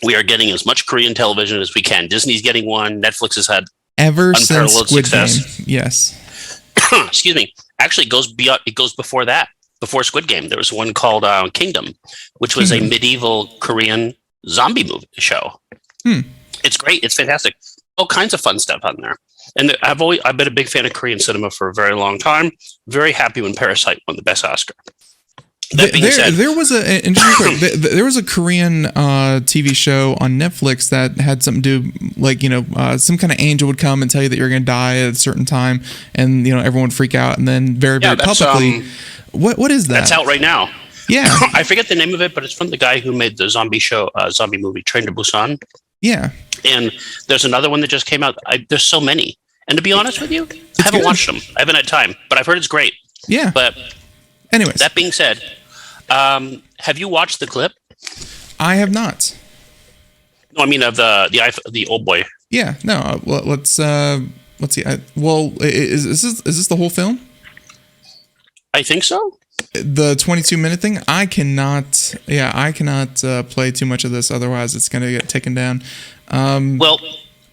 We are getting as much Korean television as we can. Disney's getting one. Netflix has had
ever since Squid success. Game. Yes.
Excuse me. Actually, it goes beyond. It goes before that. Before Squid Game, there was one called Kingdom, which was a medieval Korean zombie movie show. It's great. It's fantastic. All kinds of fun stuff on there. And I've been a big fan of Korean cinema for a very long time. Very happy when Parasite won the Best Oscar. That being said,
there was there was a Korean TV show on Netflix that had something to do, like, some kind of angel would come and tell you that you're going to die at a certain time, and everyone would freak out, and then very publicly. What is that?
That's out right now.
Yeah,
I forget the name of it, but it's from the guy who made the zombie movie Train to Busan.
Yeah,
and there's another one that just came out. There's so many, and to be honest with you, I haven't watched them. I haven't had time, but I've heard it's great.
Yeah,
but
anyways,
that being said. Have you watched the clip?
I have not.
No, I mean of the Oldboy.
Yeah, no. Well, let's see. Is this the whole film?
I think so.
The 22-minute thing. I cannot play too much of this. Otherwise, it's going to get taken down.
Well,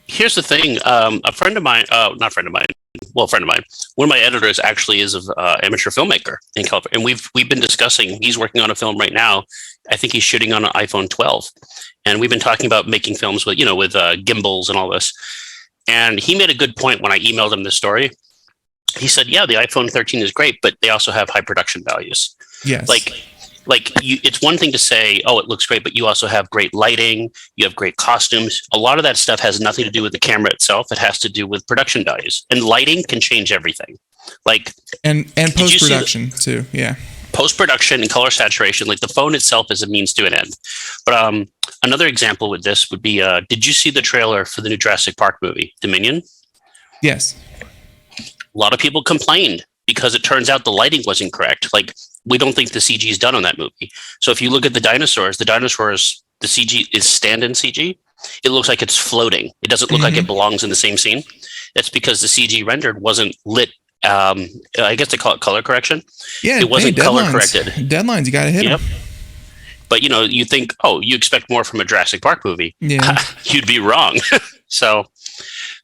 here's the thing. A friend of mine, not a friend of mine. Well, a friend of mine. One of my editors actually is an amateur filmmaker in California, and we've been discussing. He's working on a film right now. I think he's shooting on an iPhone 12, and we've been talking about making films with gimbals and all this. And he made a good point when I emailed him this story. He said, "Yeah, the iPhone 13 is great, but they also have high production values.
Yes,
it's one thing to say, oh, it looks great, but you also have great lighting, you have great costumes. A lot of that stuff has nothing to do with the camera itself. It has to do with production values, and lighting can change everything.
And post-production too. Yeah,
post-production and color saturation. Like the phone itself is a means to an end. But another example with this would be, did you see the trailer for the new Jurassic Park movie, Dominion?
Yes.
A lot of people complained because it turns out the lighting wasn't correct. We don't think the CG is done on that movie. So if you look at the dinosaurs, the CG is stand-in CG. It looks like it's floating. It doesn't look like it belongs in the same scene. That's because the CG rendered wasn't lit. I guess they call it color correction.
Yeah,
it wasn't color corrected.
Deadlines, you got to hit them.
But you think, you expect more from a Jurassic Park movie.
Yeah,
you'd be wrong. So,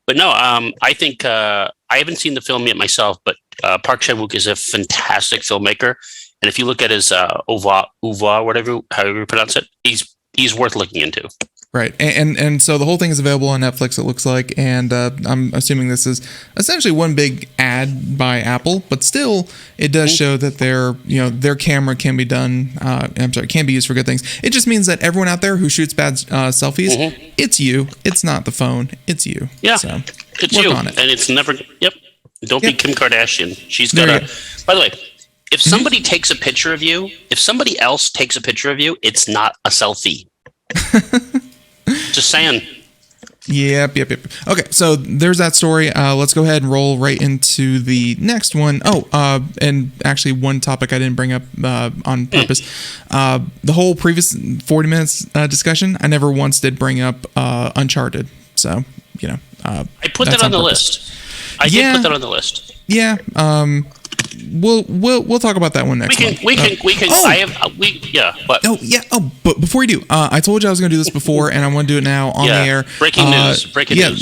but no, I think I haven't seen the film yet myself, but Park Chan-wook is a fantastic filmmaker. And if you look at his however you pronounce it, he's worth looking into.
Right. And so the whole thing is available on Netflix, it looks like. And I'm assuming this is essentially one big ad by Apple, but still it does show that their camera can be done. Can be used for good things. It just means that everyone out there who shoots bad selfies, it's you. It's not the phone. It's you.
Yeah.
So
it's
work
you.
on it.
And it's never, Don't be Kim Kardashian. She's got by the way, if somebody takes a picture of you, if somebody else takes a picture of you, it's not a selfie. Just saying.
Yep. Okay, so there's that story. Let's go ahead and roll right into the next one. And actually one topic I didn't bring up on purpose. The whole previous 40 minutes discussion, I never once did bring up Uncharted. So,
I put that on the list. I did put that on the list.
Yeah. We'll talk about that one next month.
We can. But
but before you do, I told you I was going to do this before, and I want to do it now on the air.
Breaking news.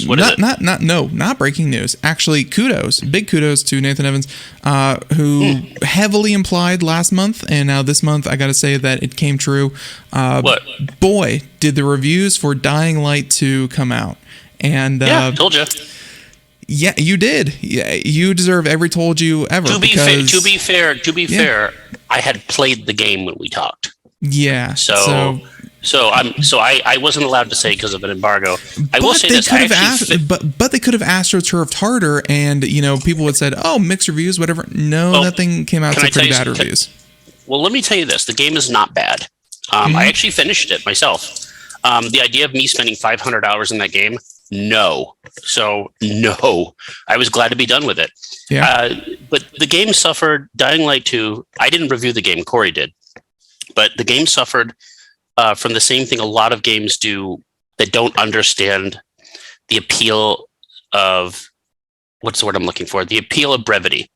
What is it?
Not breaking news. Actually, big kudos to Nathan Evans, who heavily implied last month, and now this month I got to say that it came true.
What?
Boy, did the reviews for Dying Light 2 come out. And
told you.
Yeah, you did. Yeah, you deserve every told you ever.
To be fair, I had played the game when we talked.
Yeah.
So I wasn't allowed to say because of an embargo. I will say this.
But they could have astroturfed harder, and people would have said, "Oh, mixed reviews, whatever." No, that thing came out to pretty bad reviews.
Well, let me tell you this: the game is not bad. I actually finished it myself. The idea of me spending 500 hours in that game. No. I was glad to be done with it.
Yeah.
But the game suffered. Dying Light 2, I didn't review the game, Corey did. But the game suffered from the same thing a lot of games do that don't understand the appeal of, what's the word I'm looking for? The appeal of brevity.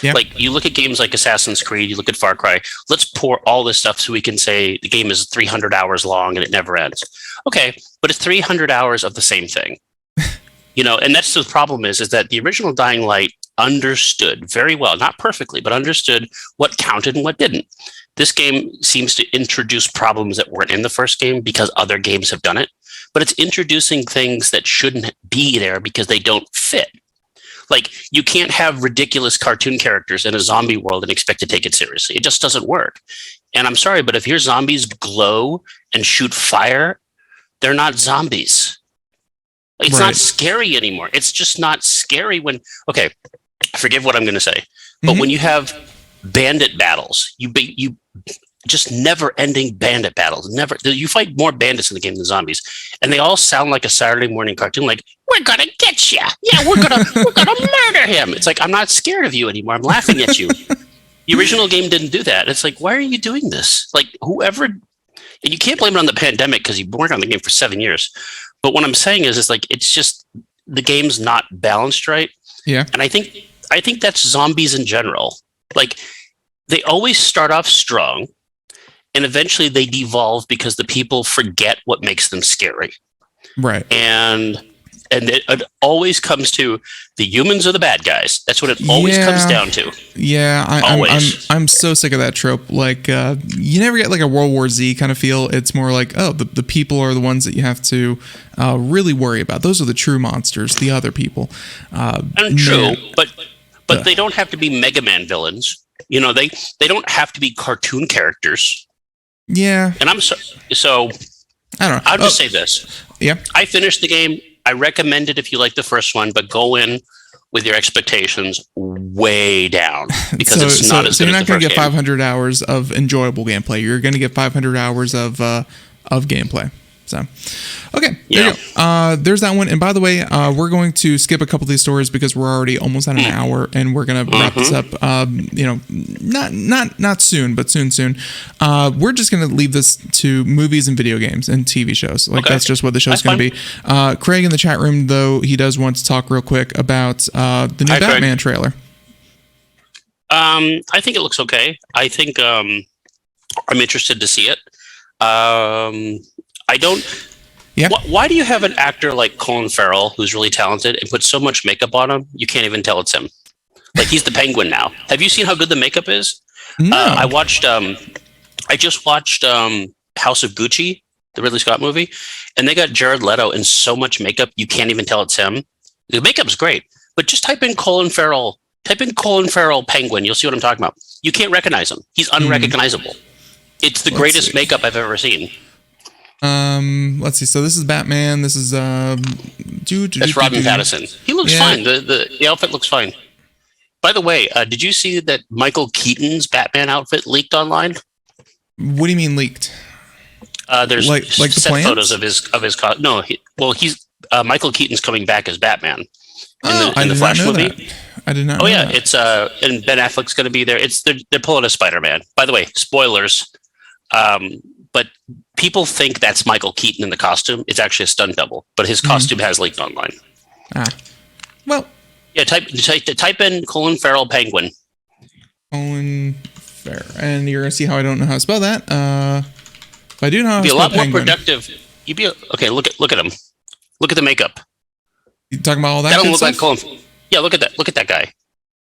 Yeah.
Like you look at games like Assassin's Creed, you look at Far Cry, let's pour all this stuff so we can say the game is 300 hours long and it never ends. Okay, but it's 300 hours of the same thing. And that's the problem is that the original Dying Light understood very well, not perfectly, but understood what counted and what didn't. This game seems to introduce problems that weren't in the first game because other games have done it, but it's introducing things that shouldn't be there because they don't fit. Like, you can't have ridiculous cartoon characters in a zombie world and expect to take it seriously. It just doesn't work. And I'm sorry, but if your zombies glow and shoot fire, they're not zombies. It's not scary anymore. It's just not scary when, okay, forgive what I'm going to say, but when you have bandit battles, you just never-ending bandit battles. You fight more bandits in the game than zombies, and they all sound like a Saturday morning cartoon. Like, we're gonna get you. Yeah, we're gonna murder him. It's like, I'm not scared of you anymore. I'm laughing at you. The original game didn't do that. It's like, why are you doing this? Like, whoever, and you can't blame it on the pandemic because you've been working on the game for 7 years. But what I'm saying is, it's like, it's just the game's not balanced right.
Yeah,
and I think that's zombies in general. Like, they always start off strong, and eventually they devolve because the people forget what makes them scary.
Right.
And it always comes to the humans are the bad guys. That's what it always comes down to.
Yeah, I'm so sick of that trope. Like, you never get like a World War Z kind of feel. It's more like, oh, the people are the ones that you have to really worry about. Those are the true monsters, the other people.
And true, but they don't have to be Mega Man villains. You know, they don't have to be cartoon characters.
Yeah.
And I'm so I don't know. I'll just say this.
Yeah.
I finished the game. I recommend it if you like the first one, but go in with your expectations way down because it's not as good as the first game. So
you're not going to get 500 hours of enjoyable gameplay. You're going to get 500 hours of gameplay. So, okay, there you go. There's that one. And by the way, we're going to skip a couple of these stories because we're already almost at an hour, and we're going to wrap this up. Not soon, but soon. We're just going to leave this to movies and video games and TV shows. Like that's just what the show's going to be. Craig in the chat room, though, he does want to talk real quick about the new Batman trailer.
I think it looks okay. I think I'm interested to see it. I don't. Yeah. Why do you have an actor like Colin Farrell, who's really talented, and put so much makeup on him you can't even tell it's him? Like, he's the Penguin now. Have you seen how good the makeup is?
No.
I just watched House of Gucci, the Ridley Scott movie, and they got Jared Leto in so much makeup you can't even tell it's him. The makeup's great, but just type in Colin Farrell Penguin. You'll see what I'm talking about. You can't recognize him. He's unrecognizable. It's the greatest makeup I've ever seen.
Let's see. So this is Batman. This is
that's Robin Pattinson. He looks fine. The outfit looks fine. By the way, did you see that Michael Keaton's Batman outfit leaked online?
What do you mean leaked?
There's
like the
set
plans?
photos of his no. He's Michael Keaton's coming back as Batman in the Flash movie.
That. I did not.
Oh yeah, it's and Ben Affleck's going to be there. They're pulling a Spider-Man. By the way, spoilers. But people think that's Michael Keaton in the costume. It's actually a stunt double, but his costume has leaked online.
Well,
yeah. Type in Colin Farrell Penguin.
Colin Farrell, and you're gonna see how I don't know how to spell that. If I do know how to spell
Penguin, be a lot
Penguin,
more productive. Okay. Look at him. Look at the makeup.
You talking about all that?
That don't look like Colin. Yeah. Look at that. Look at that guy.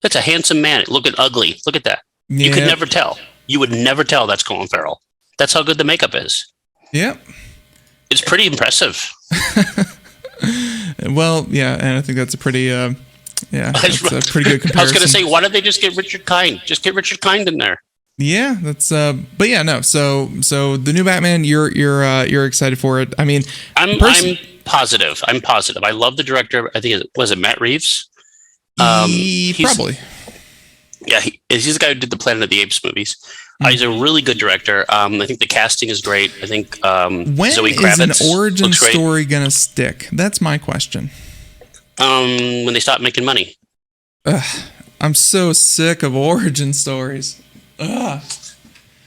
That's a handsome man. Looking ugly. Look at that. Yeah. You could never tell. You would never tell that's Colin Farrell. That's how good the makeup is.
Yep.
It's pretty impressive.
Well, yeah, and I think that's a pretty, that's a pretty good comparison.
I was going to say, why don't they just get Richard Kind? Just get Richard Kind in there.
Yeah, that's. But yeah, no. So the new Batman, you're excited for it. I mean,
I'm positive. I love the director. I think was it Matt Reeves?
Probably.
Yeah, he's the guy who did the Planet of the Apes movies. He's a really good director. I think the casting is great. I think
when
Zoe Kravitz
is an origin story gonna stick? That's my question.
When they stop making money.
I'm so sick of origin stories.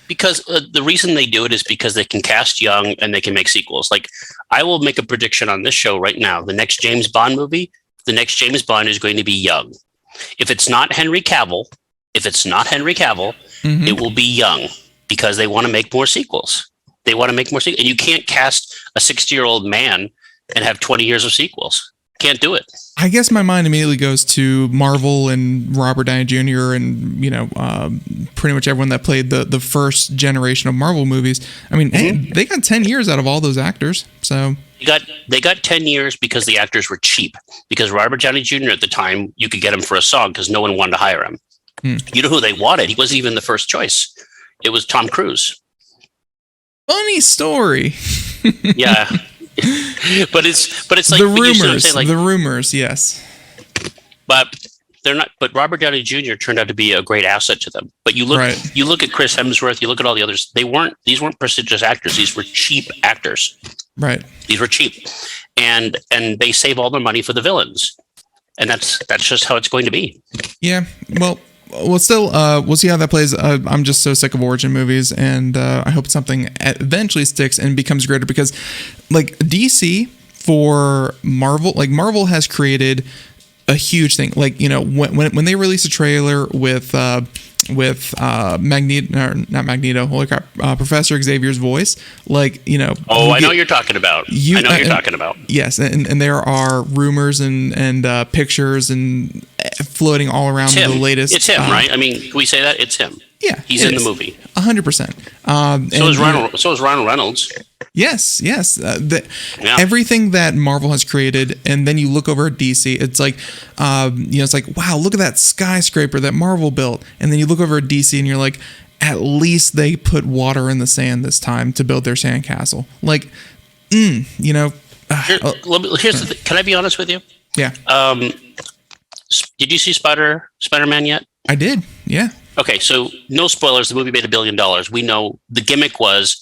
Because the reason they do it is because they can cast young and they can make sequels. Like, I will make a prediction on this show right now. The next James Bond movie, the next James Bond is going to be young. If it's not Henry Cavill, it will be young because they want to make more sequels. And you can't cast a 60-year-old man and have 20 years of sequels. Can't do it.
I guess my mind immediately goes to Marvel and Robert Downey Jr. and pretty much everyone that played the first generation of Marvel movies. I mean, hey, they got 10 years out of all those actors. So
they got 10 years because the actors were cheap. Because Robert Downey Jr. at the time, you could get him for a song because no one wanted to hire him. You know who they wanted? He wasn't even the first choice. It was Tom Cruise.
Funny story.
Yeah. but it's like
the rumors. The rumors, yes.
But they're not. But Robert Downey Jr. turned out to be a great asset to them. But you look at Chris Hemsworth. You look at all the others. These weren't prestigious actors. These were cheap actors.
Right.
These were cheap, and they save all their money for the villains, and that's just how it's going to be. Yeah.
Well, still, we'll see how that plays. I'm just so sick of origin movies, and I hope something eventually sticks and becomes greater, because, like, DC for Marvel, like, Marvel has created a huge thing. Like, you know, when they release a trailer with Magneto, or not Magneto, holy crap, Professor Xavier's voice, like, you know.
Oh, I know what you're talking about. I know what you're talking about.
Yes, and there are rumors and pictures and floating all around the latest.
It's him, right? I mean, can we say that? It's him.
Yeah.
He's in the movie.
100%.
So is Ryan Reynolds.
Yes. Everything that Marvel has created, and then you look over at DC, it's like, it's like, wow, look at that skyscraper that Marvel built. And then you look over at DC and you're like, at least they put water in the sand this time to build their sandcastle. Like, Here's the thing. Can
I be honest with you?
Yeah.
Did you see Spider-Man yet?
I did. Yeah.
Okay, so no spoilers. The movie made $1 billion. We know the gimmick was,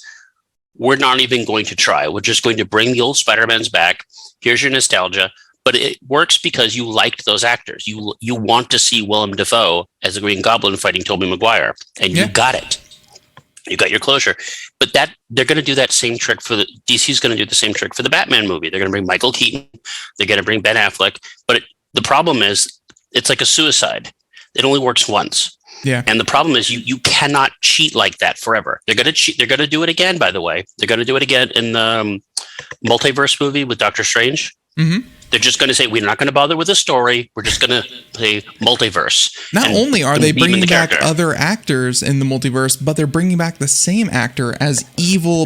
we're not even going to try. We're just going to bring the old Spider-Mans back. Here's your nostalgia. But it works because you liked those actors. You want to see Willem Dafoe as the Green Goblin fighting Tobey Maguire, and you got it. You got your closure. But they're going to do that same trick for DC's going to do the same trick for the Batman movie. They're going to bring Michael Keaton. They're going to bring Ben Affleck. But the problem is, it's like a suicide. It only works once.
Yeah.
And the problem is you cannot cheat like that forever. They're going to cheat. They're going to do it again, by the way. They're going to do it again in the multiverse movie with Doctor Strange.
Mm-hmm.
They're just going to say, we're not going to bother with the story. We're just going to play multiverse.
Not only are they bringing back other actors in the multiverse, but they're bringing back the same actor as evil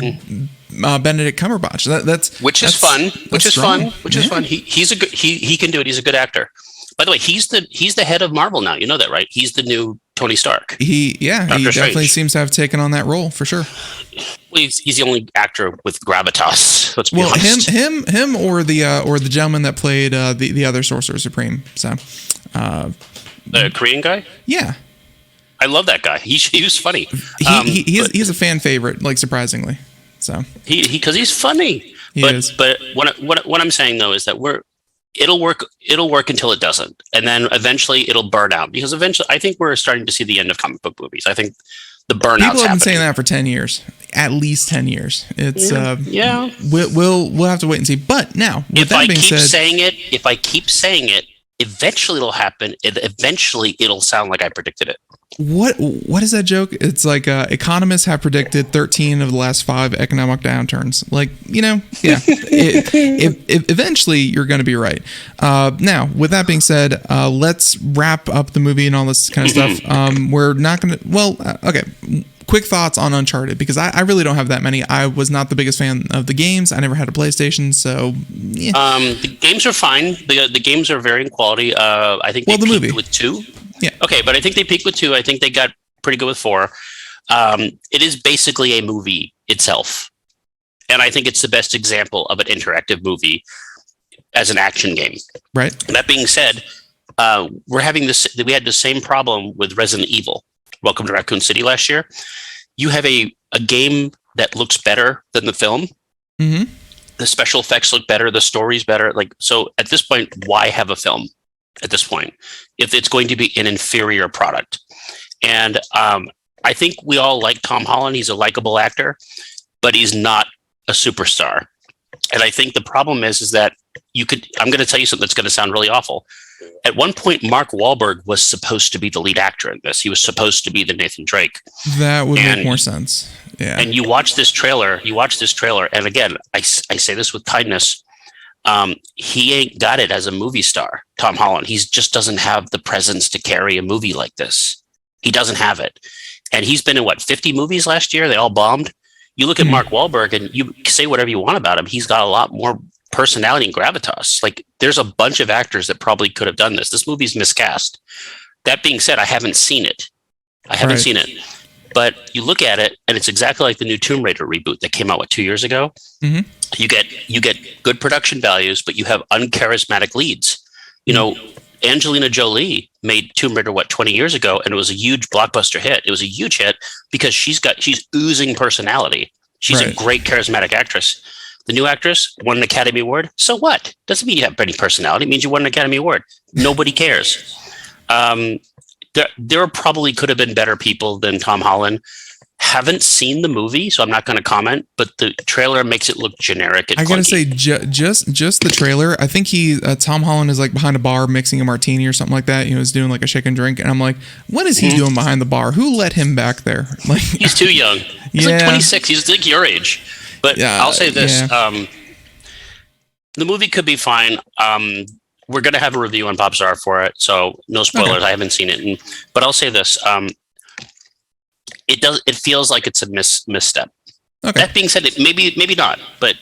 Benedict Cumberbatch. Which is fun. He can do it. He's a good actor. By the way, he's the head of Marvel now. You know that, right? He's the new Tony Stark. He definitely seems to have taken on that role for sure.
Well, he's the only actor with gravitas. Let's be honest.
him, or the gentleman that played the other Sorcerer Supreme. So,
the Korean guy.
Yeah,
I love that guy. He was funny.
He's a fan favorite, like, surprisingly. So
because he's funny. But what I'm saying though is that it'll work until it doesn't, and then eventually it'll burn out, because eventually I think we're starting to see the end of comic book movies. I think the burnout's happening. People have been saying
that for 10 years, at least 10 years. It's we'll have to wait and see. But now,
if I keep saying it, eventually it'll happen. Eventually it'll sound like I predicted it.
What is that joke? It's like economists have predicted 13 of the last 5 economic downturns. Like, eventually you're going to be right. Now, with that being said, let's wrap up the movie and all this kind of stuff. We're not going to. Okay. Quick thoughts on Uncharted, because I really don't have that many. I was not the biggest fan of the games. I never had a PlayStation, so yeah.
The games are fine. The games are varying quality. I think they peaked with 2.
Yeah.
Okay, but I think they peaked with 2. I think they got pretty good with 4. It is basically a movie itself, and I think it's the best example of an interactive movie as an action game.
Right.
That being said, we had the same problem with Resident Evil. Welcome to Raccoon City last year. You have a game that looks better than the film.
Mm-hmm.
The special effects look better. The story's better. So at this point, why have a film at this point if it's going to be an inferior product? And I think we all like Tom Holland. He's a likable actor, but he's not a superstar. And I think the problem is that I'm going to tell you something that's going to sound really awful. At one point, Mark Wahlberg was supposed to be the lead actor in this. He was supposed to be the Nathan Drake.
That would make more sense. Yeah.
And you watch this trailer, and again, I say this with kindness. He ain't got it as a movie star, Tom Holland. He just doesn't have the presence to carry a movie like this. He doesn't have it. And he's been in 50 movies last year? They all bombed. You look at Mark Wahlberg and you say whatever you want about him. He's got a lot more personality and gravitas. Like, there's a bunch of actors that probably could have done this. This movie's miscast. That being said, I haven't seen it. But you look at it, and it's exactly like the new Tomb Raider reboot that came out 2 years ago.
Mm-hmm.
You get good production values, but you have uncharismatic leads. You know, Angelina Jolie made Tomb Raider 20 years ago, and it was a huge blockbuster hit. It was a huge hit because she's oozing personality. She's a great charismatic actress. The new actress won an Academy Award. So what? Doesn't mean you have any personality. It means you won an Academy Award. Nobody cares. There probably could have been better people than Tom Holland. Haven't seen the movie, so I'm not going to comment. But the trailer makes it look generic and
I gotta
clunky.
say, just the trailer. I think Tom Holland is like behind a bar mixing a martini or something like that. He's doing like a shake and drink, and I'm like, what is he doing behind the bar? Who let him back there? Like,
he's too young. He's like 26. He's like your age. But I'll say this: the movie could be fine. We're going to have a review on Popstar for it, so no spoilers. Okay. I haven't seen it, but I'll say this: it feels like it's a misstep. Okay. That being said, maybe not, but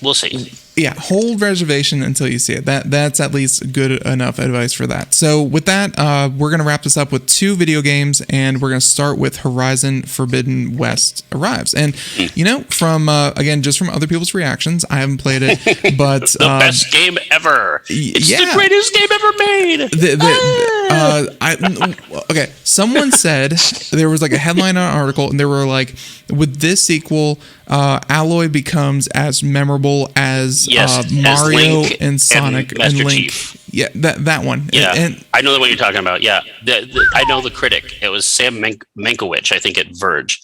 we'll see.
Yeah, hold reservation until you see it. That's at least good enough advice for that. So with that, we're going to wrap this up with 2 video games, and we're going to start with Horizon Forbidden West arrives. And, from, again, just from other people's reactions, I haven't played it, but...
the best game ever. It's the greatest game ever made.
Okay, someone said, there was like a headline on an article, and they were like, with this sequel, Aloy becomes as memorable as Mario and Sonic and Link. Chief. Yeah, that one.
Yeah, and I know the one you're talking about. Yeah, I know the critic. It was Sam Mankiewicz, I think, at Verge.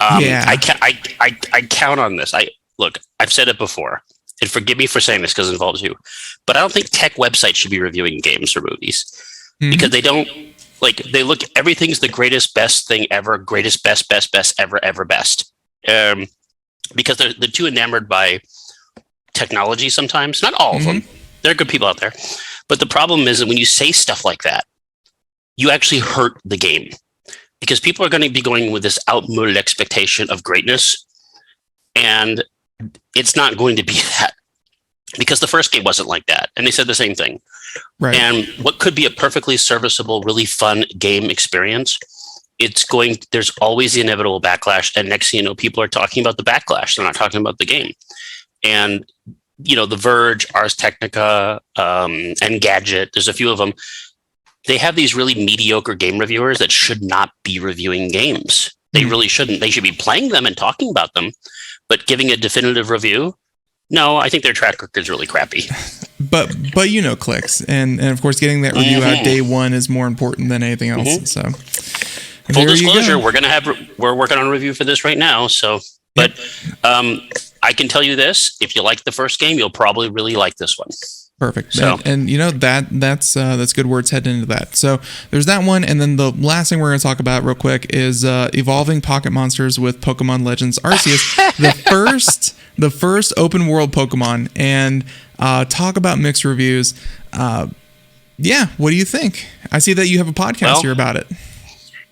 I count on this. I've said it before, and forgive me for saying this because it involves you, but I don't think tech websites should be reviewing games or movies because they don't. Like, they look, everything's the greatest, best thing ever, greatest, best ever best. Because they're too enamored by technology sometimes. Not all of them. There are good people out there. But the problem is that when you say stuff like that, you actually hurt the game. Because people are going to be going with this outmoded expectation of greatness. And it's not going to be that. Because the first game wasn't like that. And they said the same thing. Right. And what could be a perfectly serviceable, really fun game experience, there's always the inevitable backlash. And next thing you know, people are talking about the backlash. They're not talking about the game. And, The Verge, Ars Technica, and Gadget, there's a few of them. They have these really mediocre game reviewers that should not be reviewing games. They really shouldn't. They should be playing them and talking about them. But giving a definitive review, no, I think their track record is really crappy.
But clicks, and of course getting that review out day one is more important than anything else. So
full disclosure, we're working on a review for this right now. So, but I can tell you this: if you like the first game, you'll probably really like this one.
Perfect. So, and that's good words heading into that. So there's that one, and then the last thing we're going to talk about real quick is evolving pocket monsters with Pokemon Legends Arceus, the first open world Pokemon, and talk about mixed reviews. What do you think? I see that you have a podcast here about it.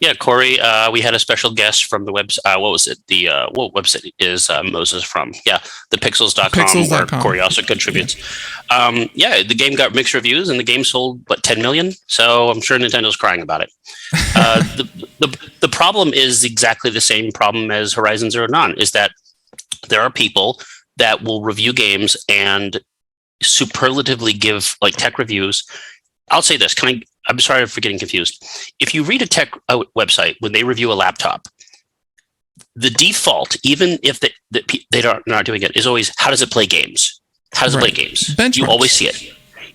Yeah, Corey, we had a special guest from the website. What was it? What website is Moses from? Yeah, the pixels.com, where Corey also contributes. The game got mixed reviews, and the game sold, 10 million? So I'm sure Nintendo's crying about it. The problem is exactly the same problem as Horizon Zero Dawn, is that there are people that will review games and superlatively give tech reviews. I'll say this. I'm sorry for getting confused. If you read a tech website, when they review a laptop, the default, even if they're not doing it, is always, how does it play games? How does it play games?
Benchmarks.
You always see it.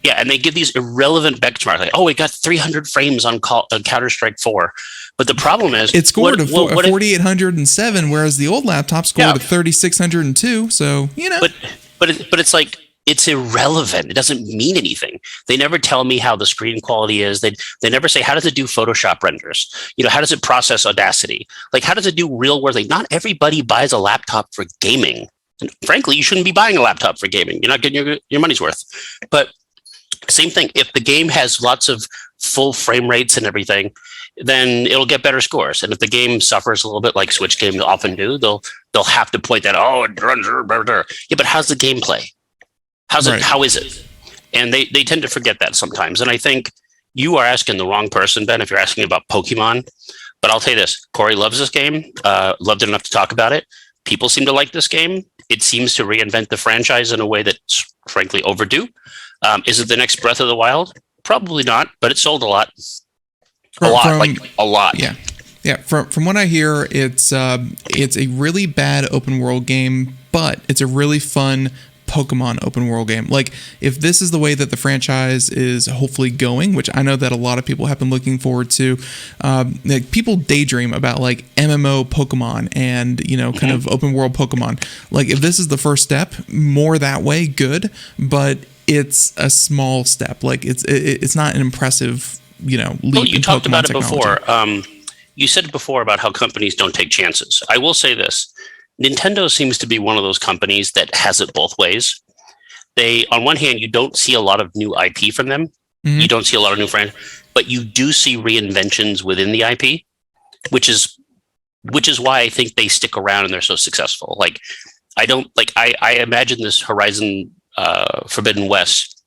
Yeah, and they give these irrelevant benchmarks, like, it got 300 frames on Counter-Strike 4. But the problem is...
It scored a 4,807, whereas the old laptop scored a 3,602, so,
But it's like... It's irrelevant. It doesn't mean anything. They never tell me how the screen quality is. They never say, how does it do Photoshop renders? How does it process Audacity? How does it do real world? Not everybody buys a laptop for gaming. And frankly, you shouldn't be buying a laptop for gaming. You're not getting your money's worth. But same thing. If the game has lots of full frame rates and everything, then it'll get better scores. And if the game suffers a little bit, like Switch games often do, they'll have to point that, it runs. Yeah, but how's the gameplay? How is it? And they tend to forget that sometimes. And I think you are asking the wrong person, Ben, if you're asking about Pokemon. But I'll tell you this: Corey loves this game. Loved it enough to talk about it. People seem to like this game. It seems to reinvent the franchise in a way that's frankly overdue. Is it the next Breath of the Wild? Probably not, but it sold a lot. A lot.
Yeah. Yeah, from what I hear, it's a really bad open world game, but it's a really fun Pokemon open world game. Like, if this is the way that the franchise is hopefully going, which I know that a lot of people have been looking forward to, like, people daydream about like MMO Pokemon and, you know, kind of open world Pokemon. Like, if this is the first step, more that way, good, but it's a small step. Like, it's not an impressive, you know, leap.
Well, you
in
talked
Pokemon
about
technology.
it before. You said it before about how companies don't take chances. I will say this. Nintendo seems to be one of those companies that has it both ways. They, on one hand, you don't see a lot of new IP from them. You don't see a lot of new friends, but you do see reinventions within the IP, which is why I think they stick around and they're so successful. Like, I imagine this Horizon Forbidden West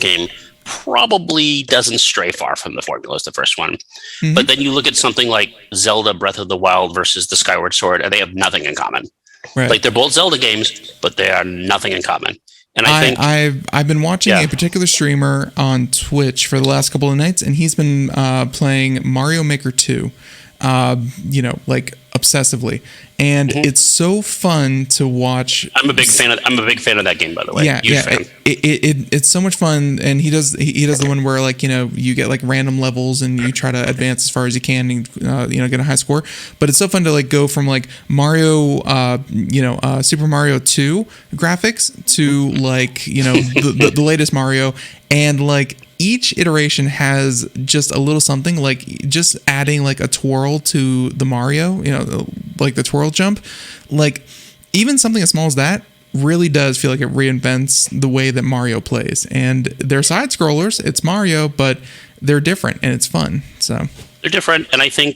game probably doesn't stray far from the formula as the first one. But then you look at something like Zelda Breath of the Wild versus the Skyward Sword, and they have nothing in common. Right. Like, they're both Zelda games, but they are nothing in common. And I think
I've been watching a particular streamer on Twitch for the last couple of nights, and he's been playing Mario Maker 2, you know, like obsessively, and it's so fun to watch. I'm a big fan of that game, by the way. It's so much fun, and he does the one where, like, you know, you get like random levels and you try to advance as far as you can and you know, get a high score. But it's so fun to like go from like Mario, Super Mario 2 graphics to like, you know, the latest Mario, and like each iteration has just a little something, like just adding like a twirl to the Mario, you know, like the twirl jump. Like, even something as small as that really does feel like it reinvents the way that Mario plays. And they're side scrollers, it's Mario, but they're different and it's fun. So
they're different, and I think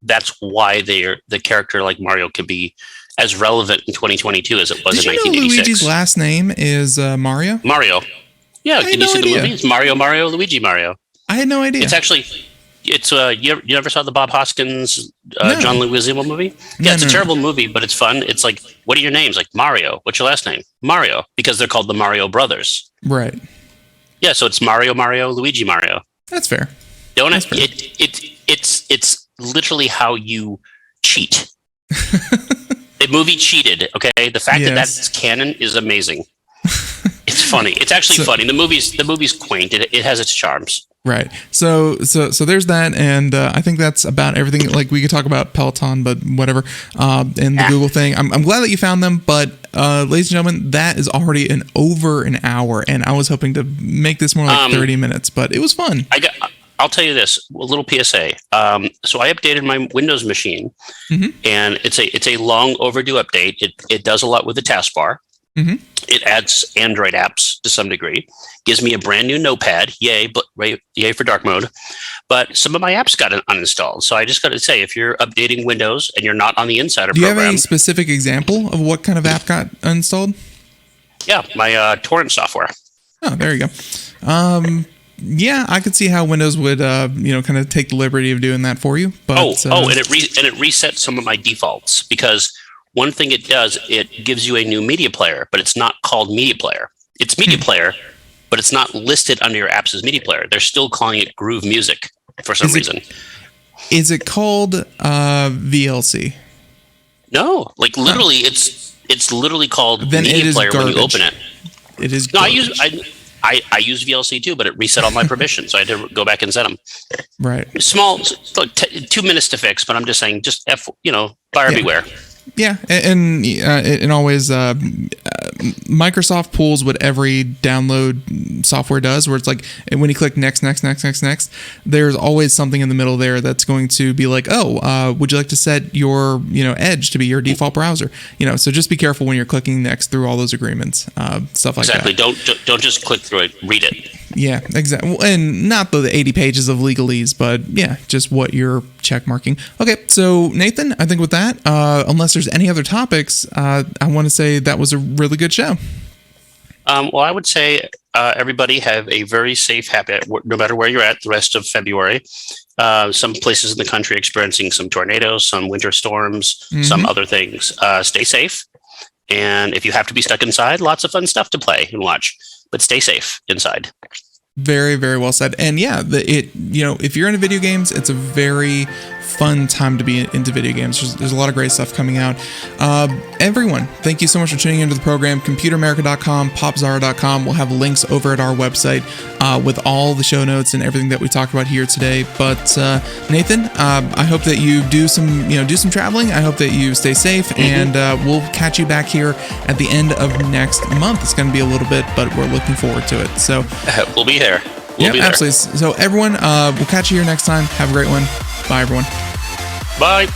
that's why the character like Mario can be as relevant in 2022 as it was in 1986.
Did you know Luigi's last name is Mario?
Mario. Yeah, can you see the movie? It's Mario, Luigi, Mario. I
had no idea.
It's actually, you ever saw the Bob Hoskins, John Leguizamo movie? Yeah, it's a terrible movie, but it's fun. It's like, what are your names? Like, Mario. What's your last name? Mario, because they're called the Mario Brothers.
Right.
Yeah, so it's Mario, Luigi, Mario.
That's fair.
It's literally how you cheat. The movie cheated. Okay, the fact that that's canon is amazing. It's funny. It's actually funny. The movie's quaint. It has its charms.
Right. So there's that, and I think that's about everything. Like, we could talk about Peloton, but whatever. And the Google thing. I'm glad that you found them, but ladies and gentlemen, that is already over an hour, and I was hoping to make this more like 30 minutes, but it was fun.
I'll tell you this, a little PSA. So I updated my Windows machine, and it's a long overdue update. It does a lot with the taskbar. It adds Android apps to some degree, gives me a brand new notepad. Yay for dark mode. But some of my apps got uninstalled. So I just got to say, if you're updating Windows and you're not on the Insider program.
Do you have a specific example of what kind of app got uninstalled?
Yeah, my torrent software.
Oh, there you go. Yeah, I could see how Windows would, kind of take the liberty of doing that for you. But
and it resets some of my defaults, because one thing it does, it gives you a new media player, but it's not called Media Player. It's Media Player, but it's not listed under your apps as Media Player. They're still calling it Groove Music for some reason.
Is it called VLC?
No, like literally, it's literally called Media Player when you open it.
It is.
No, I use VLC too, but it reset all my permissions, so I had to go back and set them.
Right.
Small, like 2 minutes to fix, but I'm just saying, just buyer beware.
Yeah, and always Microsoft pulls what every download software does, where it's like when you click next, there's always something in the middle there that's going to be like, would you like to set your Edge to be your default browser? So just be careful when you're clicking next through all those agreements, stuff like that.
Exactly. Don't just click through it. Read it.
Yeah, exactly. And not the 80 pages of legalese, but yeah, just what you're check marking. Okay, so Nathan, I think with that, unless there's any other topics, I want to say that was a really good show.
Well, I would say everybody have a very safe, happy, no matter where you're at, the rest of February. Some places in the country experiencing some tornadoes, some winter storms, some other things. Stay safe. And if you have to be stuck inside, lots of fun stuff to play and watch. But stay safe inside.
Very, very well said. And yeah, if you're into video games, it's a very fun time to be into video games. There's a lot of great stuff coming out. Everyone, thank you so much for tuning into the program. ComputerAmerica.com, PopZara.com. We'll have links over at our website with all the show notes and everything that we talked about here today. But Nathan, I hope that you do some traveling. I hope that you stay safe, and we'll catch you back here at the end of next month. It's going to be a little bit, but we're looking forward to it. So
we'll be there.
We'll be there. Absolutely. So everyone, we'll catch you here next time. Have a great one. Bye, everyone.
Bye.